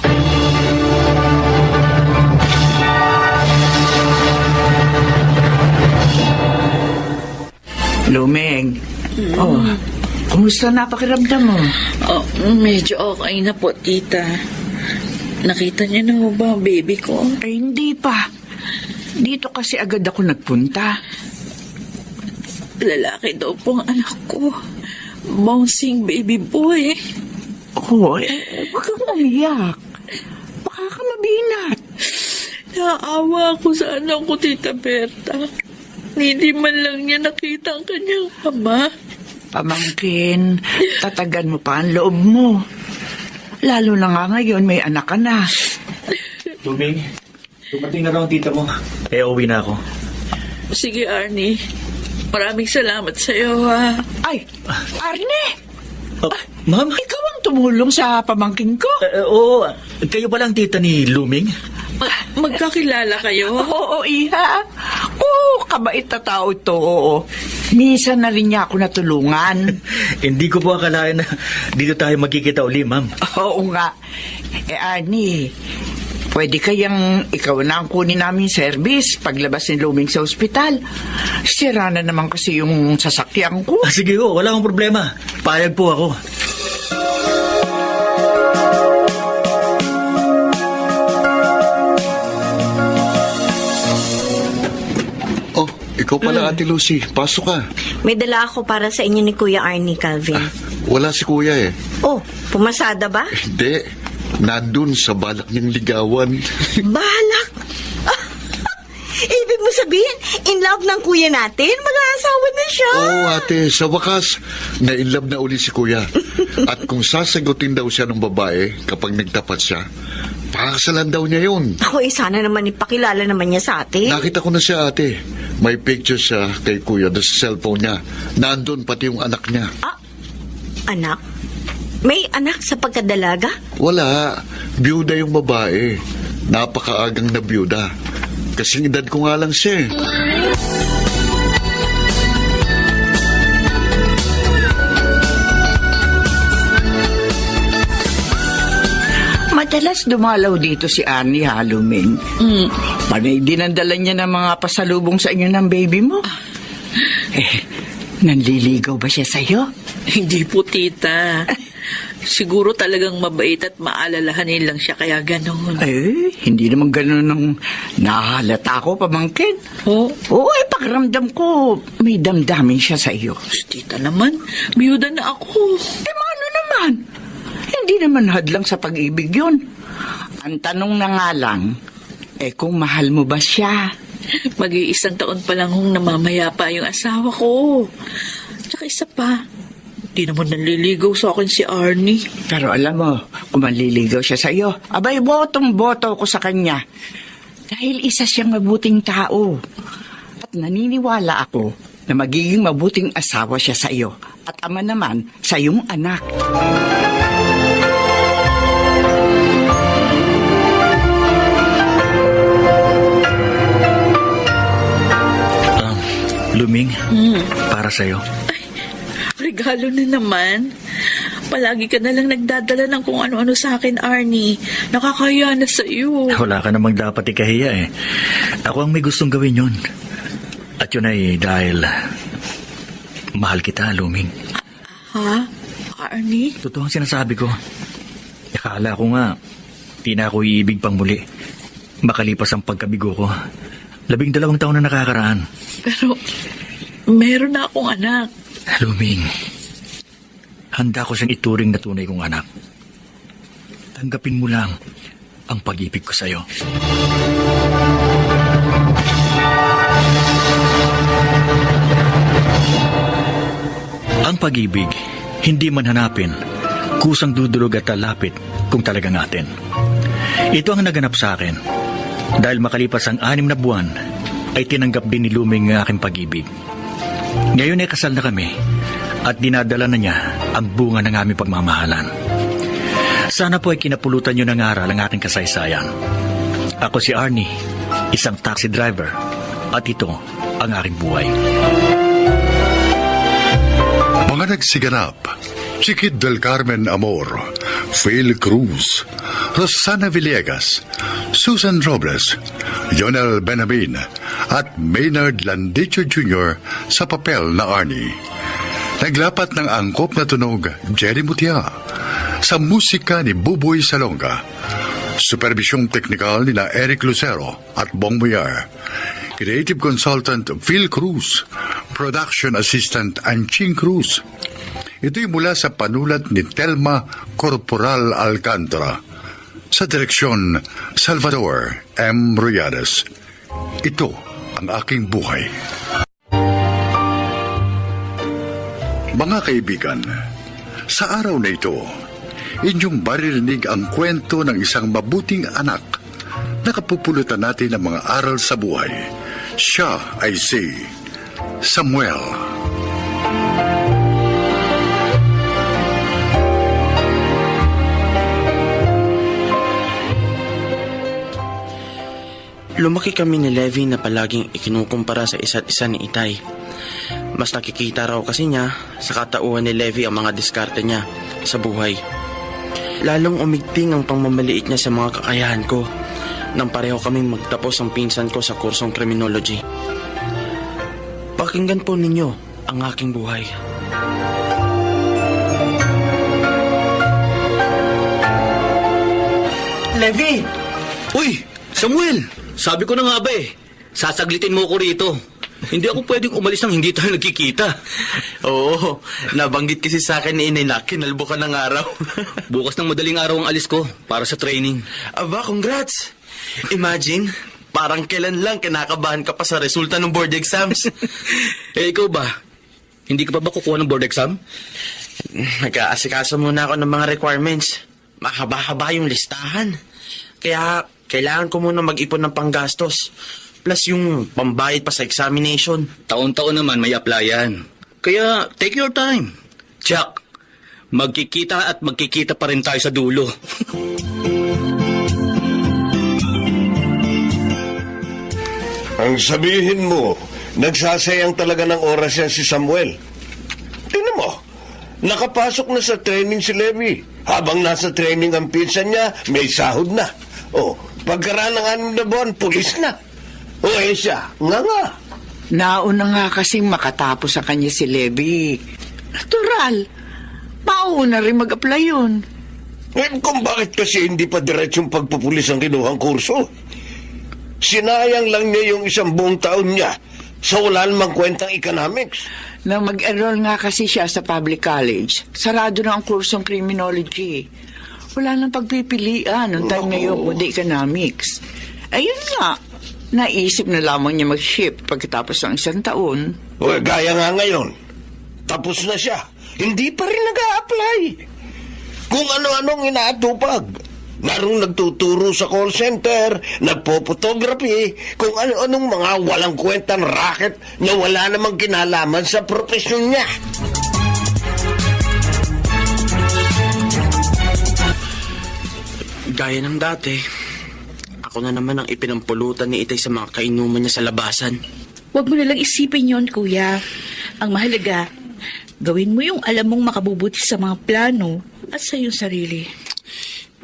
Lumeng. Oh, kumusta na pakiramdam mo? Oh, medyo okay na po, tita. Nakita niyo na ba ang baby ko? Ay, hindi pa. Dito kasi agad ako nagpunta. Lalaki daw po ang anak ko. Bouncing baby boy. Oh, huwag kang umiyak. Baka ka mabinat. Naawa ako sa anak ko, Tita Berta. Hindi man lang niya nakita ang kanyang ama. Pamangkin, tatagan mo pa ang loob mo. Lalo na nga ngayon may anak ka na. Luming, Dumating na raw ang tita mo. Kaya uwi na ako. Sige, Arnie. Maraming salamat sa'yo, ha. Ay, Arne! Ma'am? Ikaw ang tumulong sa pamangkin ko? Oo. Kayo pala ang tita ni Luming? Magkakilala kayo? Oo, iha. Oo, kabait na tao ito, oo. Minsan na rin niya ako natulungan. Hindi ko po akalain na dito tayo magkikita uli, ma'am. Oo nga. Arnie, pwede kayang ikaw na ang kunin namin service paglabas ni Luming sa ospital. Sira na naman kasi yung sasakyan ko. Sige ho, wala akong problema. Payag po ako. Oh, ikaw pala, Ate Lucy. Pasok ka. May dala ako para sa inyo ni Kuya Arnie, Calvin. Wala si Kuya eh. Oh, pumasada ba? Hindi. Nandun sa balak niyang ligawan. Balak? Ibig mo sabihin, in love ng kuya natin? Mag-aasawa na siya. Oo, ate. Sa wakas, na-inlove na uli si Kuya. At kung sasagutin daw siya ng babae kapag nagtapat siya, pakakasalan daw niya yun. Ako sana naman ipakilala naman niya sa atin. Nakita ko na siya, ate. May picture siya kay Kuya doon sa cellphone niya. Nandun pati yung anak niya. Anak? May anak sa pagkadalaga? Wala. Byuda yung babae. Napakaagang na byuda. Kasing edad ko nga lang siya. Madalas dumalaw dito si Arnie, ha, Luming? Panay dinadala niya ng mga pasalubong sa inyo ng baby mo. Nanliligaw ba siya sa'yo? Hindi po, tita. Siguro talagang mabait at maalalahanin lang siya kaya ganoon. Hindi naman ganoon nung nahalata ko, pamangkin. Oo, pakiramdam ko, may damdamin siya sa iyo. Tita naman, biyuda na ako. Ano naman? Hindi naman hadlang sa pag-ibig yun. Ang tanong na nga lang, kung mahal mo ba siya? Mag-iisang taon pa lang hong namamaya pa yung asawa ko. Tsaka isa pa, di naman nanliligaw sa akin si Arnie. Pero alam mo, kung manliligaw siya sa iyo, abay, botong-boto ko sa kanya. Dahil isa siyang mabuting tao. At naniniwala ako na magiging mabuting asawa siya sa iyo. At ama naman sa iyong anak. Luming, para sa'yo. Regalo na naman. Palagi ka na lang nagdadala ng kung ano-ano sa akin, Arnie. Nakakaya na sa iyo. Wala ka namang dapat ikahiya eh. Ako ang may gustong gawin yun. At yun ay dahil mahal kita, Luming. Ha? Arnie? Totoo ang sinasabi ko. Akala ko nga, di na ako iibig pang muli. Makalipas ang pagkabigo ko. 12 taon na nakakaraan. Pero, meron na akong anak. Luming, handa ko siyang ituring na tunay kong anak. Tanggapin mo lang ang pag-ibig ko sa'yo. Ang pag-ibig, hindi man hanapin, kusang dudulog at lalapit kung talagang atin. Ito ang naganap sa akin. Dahil makalipas ang 6 na buwan, ay tinanggap din ni Luming ang aking pag-ibig. Ngayon ay kasal na kami at dinadala na niya ang bunga ng aming pagmamahalan. Sana po ay kinapulutan niyo ng aral ang aking kasaysayan. Ako si Arnie, isang taxi driver, at ito ang aking buhay. Mga nagsiganap, Chiquit del Carmen Amor, Phil Cruz, Rosana Villegas, Susan Robles, Jonel Benamin, at Maynard Landicho Jr. sa papel na Arnie. Naglapat ng angkop na tunog Jerry Mutia, sa musika ni Buboy Salonga, supervisyong teknikal ni na Eric Lucero at Bong Muyar, creative consultant Phil Cruz, production assistant Anching Cruz. Ito'y mula sa panulat ni Telma Corporal Alcantara, sa direksyon Salvador M. Royales. Ito ang aking buhay. Mga kaibigan, sa araw na ito, inyong maririnig ang kwento ng isang mabuting anak nakapupulutan natin ang mga aral sa buhay. Siya ay si Samuel. Lumaki kami ni Levi na palaging ikinukumpara sa isa't isa ni Itay. Mas nakikita raw kasi niya sa katauhan ni Levi ang mga diskarte niya sa buhay. Lalong umigting ang pangmamaliit niya sa mga kakayahan ko nang pareho kaming magtapos ang pinsan ko sa kursong criminology. Pakinggan po ninyo ang aking buhay. Levi! Uy! Samuel! Sabi ko na nga ba sasaglitin mo ko rito. Hindi ako pwedeng umalis nang hindi tayo nagkikita. Oo, nabanggit kasi sa akin ni Inay na kinalbo ka ng araw. Bukas ng madaling araw ang alis ko para sa training. Aba, congrats! Imagine, parang kailan lang kinakabahan ka pa sa resulta ng board exams. Ikaw ba? Hindi ka pa ba kukuha ng board exam? Nag-aasikaso muna ako ng mga requirements. Mahaba-haba yung listahan. Kaya kailangan ko muna mag-ipon ng panggastos. Plus yung pambayad pa sa examination. Taon-taon naman may applyan. Kaya take your time. Jack, magkikita at magkikita pa rin tayo sa dulo. Ang sabihin mo, nagsasayang talaga ng oras yan si Samuel. Tingnan mo, nakapasok na sa training si Levi. Habang nasa training ang pinsan niya, may sahod na. Oh, pagkaraan ng 6 na buwan, pulis na. O siya, nga. Nauna nga kasing makatapos sa kanya si Levi. Natural. Mauna rin mag-apply yun. Kung bakit kasi hindi pa diretsong pagpupulis ang kinuhang kurso? Sinayang lang niya yung 1 buong taon niya sa wala namang kwentang economics. Nang mag-enroll nga kasi siya sa public college, sarado na ang kursong criminology. Wala nang pagpipilian ng time na yun kundi economics. Ayun nga, naisip na lamang niya mag-ship pagkatapos ng 1 taon. Gaya nga ngayon, tapos na siya. Hindi pa rin nag-a-apply. Kung ano-anong inaatupag. Narong nagtuturo sa call center, nagpo-photography, kung ano-anong mga walang kwentang racket na wala namang kinalaman sa profesyon niya. Gaya ng dati, ako na naman ang ipinampulutan ni Itay sa mga kainuman niya sa labasan. Huwag mo nalang isipin yon, kuya. Ang mahalaga, gawin mo yung alam mong makabubuti sa mga plano at sa iyong sarili.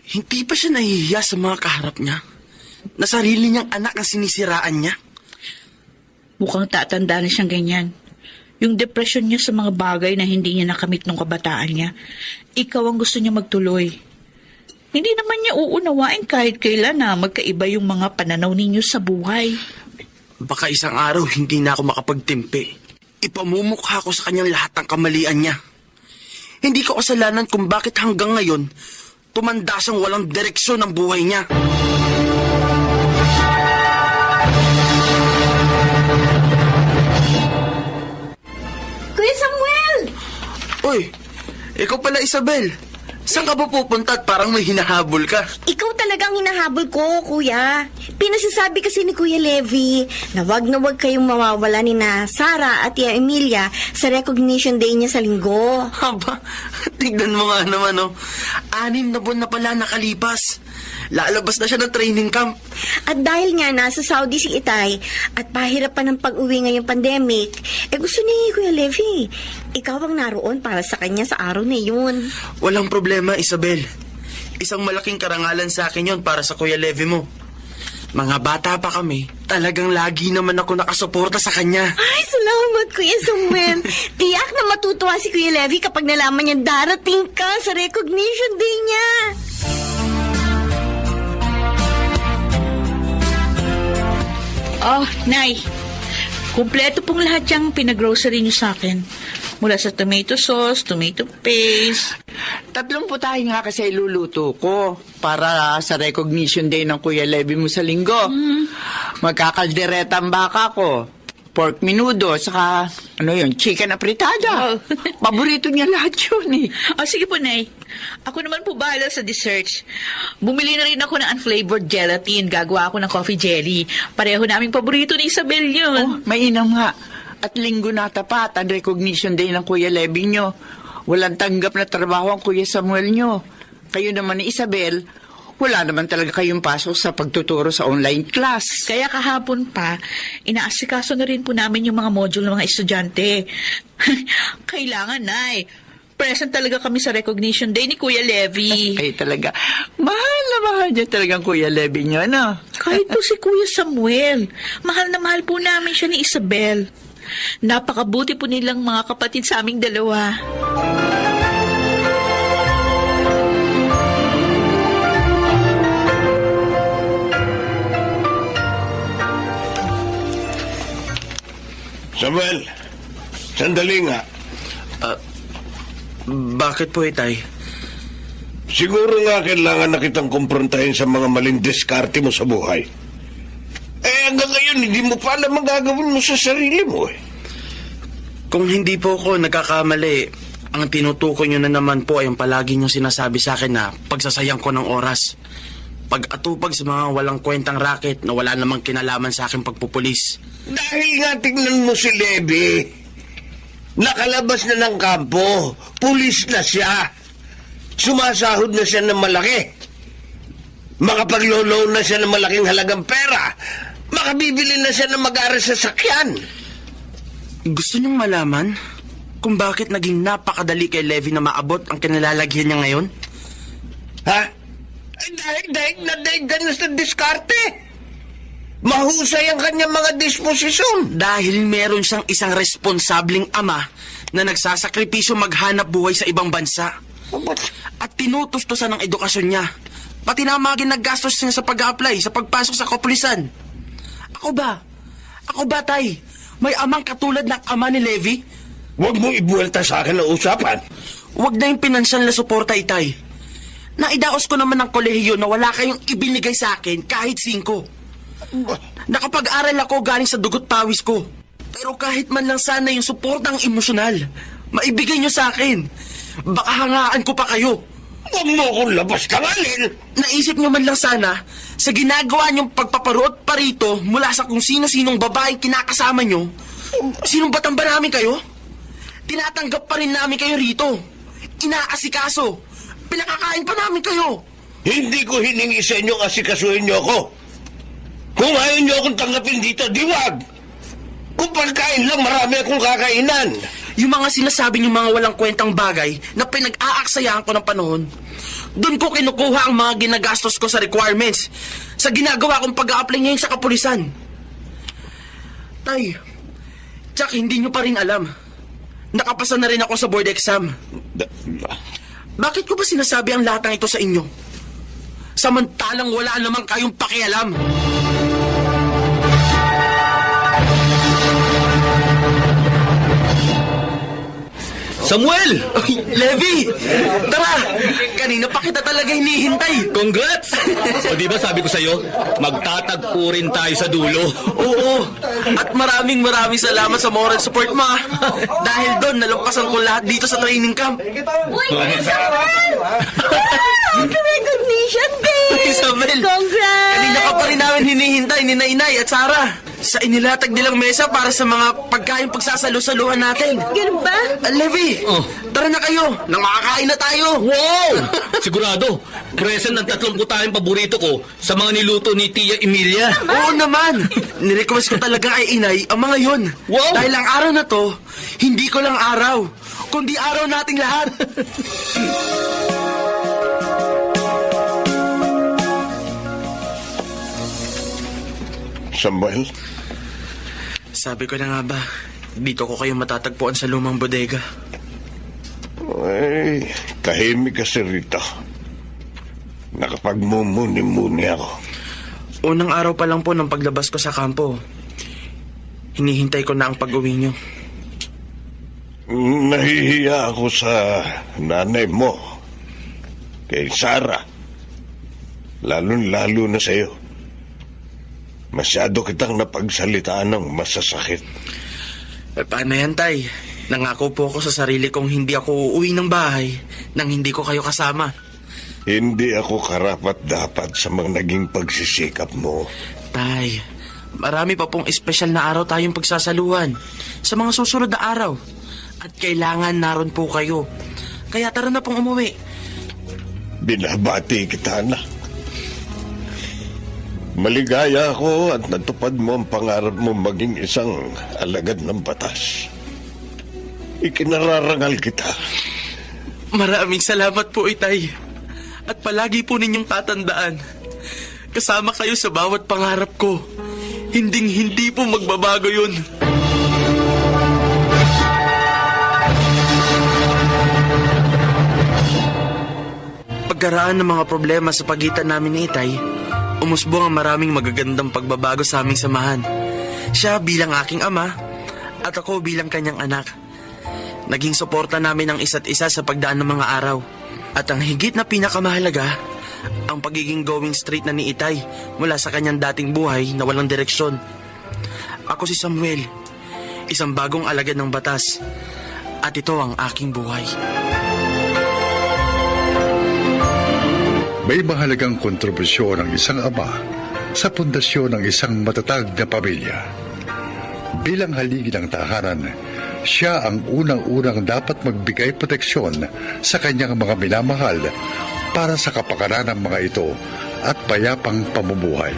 Hindi pa siya nahihiya sa mga kaharap niya? Na sarili niyang anak ang sinisiraan niya? Mukhang tatanda na siyang ganyan. Yung depression niya sa mga bagay na hindi niya nakamit nung kabataan niya, ikaw ang gusto niya magtuloy. Hindi naman niya uunawain kahit kailan na magkaiba yung mga pananaw ninyo sa buhay. Baka isang araw hindi na ako makapagtimpi. Ipamumukha ko sa kanyang lahat ng kamalian niya. Hindi ko kasalanan kung bakit hanggang ngayon tumanda siyang walang direksyon ng buhay niya. Kuya Samuel! Uy, ikaw pala Isabel. Saan ka ba pupunta at parang may hinahabol ka? Ikaw talagang hinahabol ko, kuya. Pinasasabi kasi ni Kuya Levi na wag kayong mawawala ni na Sara at Tia Emilia sa recognition day niya sa linggo. Haba, tignan mo nga naman, oh. 6 na buwan na pala nakalipas. Lalabas na siya ng training camp. At dahil nga nasa Saudi si Itay at pahirap pa ng pag-uwi ngayong pandemic, gusto ni Kuya Levi, ikaw ang naroon para sa kanya sa araw na yun. Walang problema, Isabel. Isang malaking karangalan sa akin yon para sa Kuya Levi mo. Mga bata pa kami, talagang lagi naman ako nakasuporta sa kanya. Ay, salamat, Kuya Samuel. Tiyak na matutuwa si Kuya Levi kapag nalaman niya darating ka sa recognition day niya. Oh, Nay. Kumpleto pong lahat yung pinag-grocery niyo sa akin. Mula sa tomato sauce, tomato paste. 3 putahe nga kasi iluluto ko para sa recognition day ng Kuya Levi mo sa linggo. Magkakaldereta ang baka ko. pork menudo, saka, chicken apritada. Paborito niya lahat yun eh. Sige po, Nay. Ako naman po bahala sa desserts. Bumili na rin ako ng unflavored gelatin. Gagawa ako ng coffee jelly. Pareho naming paborito ni Isabel yun. Mainam nga. At linggo na tapat ang recognition day ng Kuya Levy nyo. Walang tanggap na trabaho ang Kuya Samuel nyo. Kayo naman ni Isabel, wala naman talaga kayong pasok sa pagtuturo sa online class. Kaya kahapon pa, inaasikaso na rin po namin yung mga module ng mga estudyante. Kailangan, Nay. Present talaga kami sa recognition day ni Kuya Levy. Ay talaga, mahal na mahal niya talagang Kuya Levy nyo, ano? Kahit po si Kuya Samuel, mahal na mahal po namin siya ni Isabel. Napakabuti po nilang mga kapatid sa aming dalawa. Samuel, sandali nga. Bakit po, Itay? Siguro nga kailangan na kitang kumprontahin sa mga maling diskarte mo sa buhay. Hanggang ngayon, hindi mo pa alam ang gagawin mo sa sarili mo eh. Kung hindi po ako nagkakamali, ang tinutukoy nyo na naman po ay yung palagi nyo sinasabi sa akin na pagsasayang ko ng oras. Pag-atupag sa mga walang kwentang racket na wala namang kinalaman sa aking pagpupulis. Dahil nga tingnan mo si Levy. Nakalabas na ng kampo. Pulis na siya. Sumasahod na siya ng malaki. Makapaglolo na siya ng malaking halagang pera. Makabibili na siya ng mag-aral sa sakyan. Gusto niyong malaman kung bakit naging napakadali kay Levy na maabot ang kinalalagyan niya ngayon? Ha? Dahil na sa diskarte. Mahusay ang kanyang mga disposisyon. Dahil meron siyang isang responsabling ama na nagsasakripisyo maghanap buhay sa ibang bansa. At tinutustusan ang edukasyon niya. Pati na ang mga ginagastos niya sa pag-a-apply, sa pagpasok sa kapulisan. Ako ba, Tay? May amang katulad ng ama ni Levy? Huwag mong ibuwelta sa akin ang usapan. Huwag na yung pinansyal na suporta, Itay. Naidaos ko naman ng kolehiyo na wala kayong ibinigay sa akin kahit 5. Nakapag-aral ako galing sa dugot pawis ko. Pero kahit man lang sana yung suportang emosyonal, maibigay nyo sa akin. Baka hangaan ko pa kayo. Huwag mo akong labas kangalin. Naisip nyo man lang sana, sa ginagawa nyong pagpaparoot pa rito mula sa kung sino-sinong babaeng kinakasama nyo, sinong batang ba namin kayo? Tinatanggap pa rin namin kayo rito. Inaasikaso. Pinakakain pa namin kayo. Hindi ko hiningi sa inyo asikasuhin nyo ako. Kung ayaw nyo akong tanggapin dito, diwag. Kung pagkain lang, marami akong kakainan. Yung mga sinasabi niyong mga walang kwentang bagay na pinag-aaksayahan ko ng panahon, doon ko kinukuha ang mga ginagastos ko sa requirements sa ginagawa kong pag-a-apply ngayon sa kapulisan. Tay, tsak hindi niyo pa rin alam. Nakapasa na rin ako sa board exam. Bakit ko ba sinasabi ang lahat ng ito sa inyo? Samantalang wala naman kayong pakialam. Samuel! Levy! Tara! Kanina pa kita talaga hinihintay. Congrats! O di ba sabi ko sa'yo, magtatagpo rin tayo sa dulo. Oo. At maraming salamat sa moral support mo. Dahil doon, nalampasan ko lahat dito sa training camp. Uy, Isabel! Recognition day! Isabel! Congrats! Kanina ka pa rin namin hinihintay ni Nainay at Sarah. Sa inilatag nilang mesa para sa mga pagkain pagsasalo-saluhan natin. Ganun ba? Levy, tara na kayo. Nang makakain na tayo. Wow! Sigurado, present ng 30 tayong paborito ko sa mga niluto ni Tia Emilia. Oo naman. Nirequest ko talaga kay Inay ang mga yon. Wow! Dahil ang araw na to, hindi ko lang araw, kundi araw nating lahat. Samuel? Sabi ko na nga ba, dito ko kayo matatagpuan sa lumang bodega. Ay, tahimik kasi rito. Nakapagmumuni-muni ako. Unang araw pa lang po ng paglabas ko sa kampo, hinihintay ko na ang pag-uwi nyo. Nahihiya ako sa nanay mo. Kay Sarah. Lalo na sa'yo. Masyado kitang napagsalitaan ng masasakit. Paano yan, Tay? Nangako po ako sa sarili kong hindi ako uuwi ng bahay nang hindi ko kayo kasama. Hindi ako karapat-dapat sa mga naging pagsisikap mo. Tay, marami pa pong espesyal na araw tayong pagsasaluhan sa mga susunod na araw. At kailangan naroon po kayo. Kaya tara na pong umuwi. Binabati kita, anak. Maligaya ako at natupad mo ang pangarap mo maging isang alagad ng batas. Ikinararangal kita. Maraming salamat po, Itay. At palagi po ninyong tatandaan, kasama kayo sa bawat pangarap ko. Hinding-hindi po magbabago yun. Pagkaraan ng mga problema sa pagitan namin ni Itay, umusbong ang maraming magagandang pagbabago sa aming samahan. Siya bilang aking ama at ako bilang kanyang anak. Naging suporta namin ang isa't isa sa pagdaan ng mga araw. At ang higit na pinakamahalaga, ang pagiging going straight na ni Itay mula sa kanyang dating buhay na walang direksyon. Ako si Samuel, isang bagong alagad ng batas. At ito ang aking buhay. May mahalagang kontribusyon ng isang ama sa pundasyon ng isang matatag na pamilya. Bilang haligi ng tahanan, siya ang unang-unang dapat magbigay proteksyon sa kanyang mga minamahal para sa kapakanan ng mga ito at payapang pamumuhay.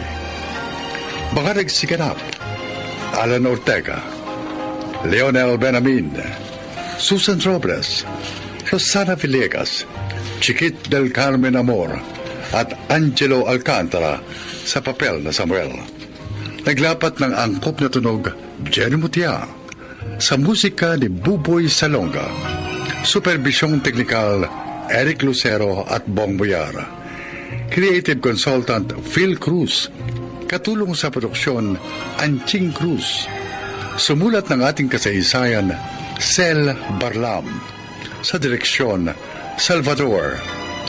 Mga nagsiganap: Alan Ortega, Leonel Benamin, Susan Robles, Rosana Villegas, Chiquit del Carmen Amor, at Angelo Alcantara sa papel na Samuel. Naglapat ng angkop na tunog Jenny Mutia, sa musika ni Buboy Salonga, supervisyong teknikal Eric Lucero at Bong Boyar, creative consultant Phil Cruz, katulong sa produksyon Anching Cruz, sumulat ng ating kasaysayan Sel Barlam, sa direksyon Salvador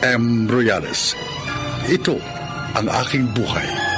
M. Royales. Ito ang aking buhay.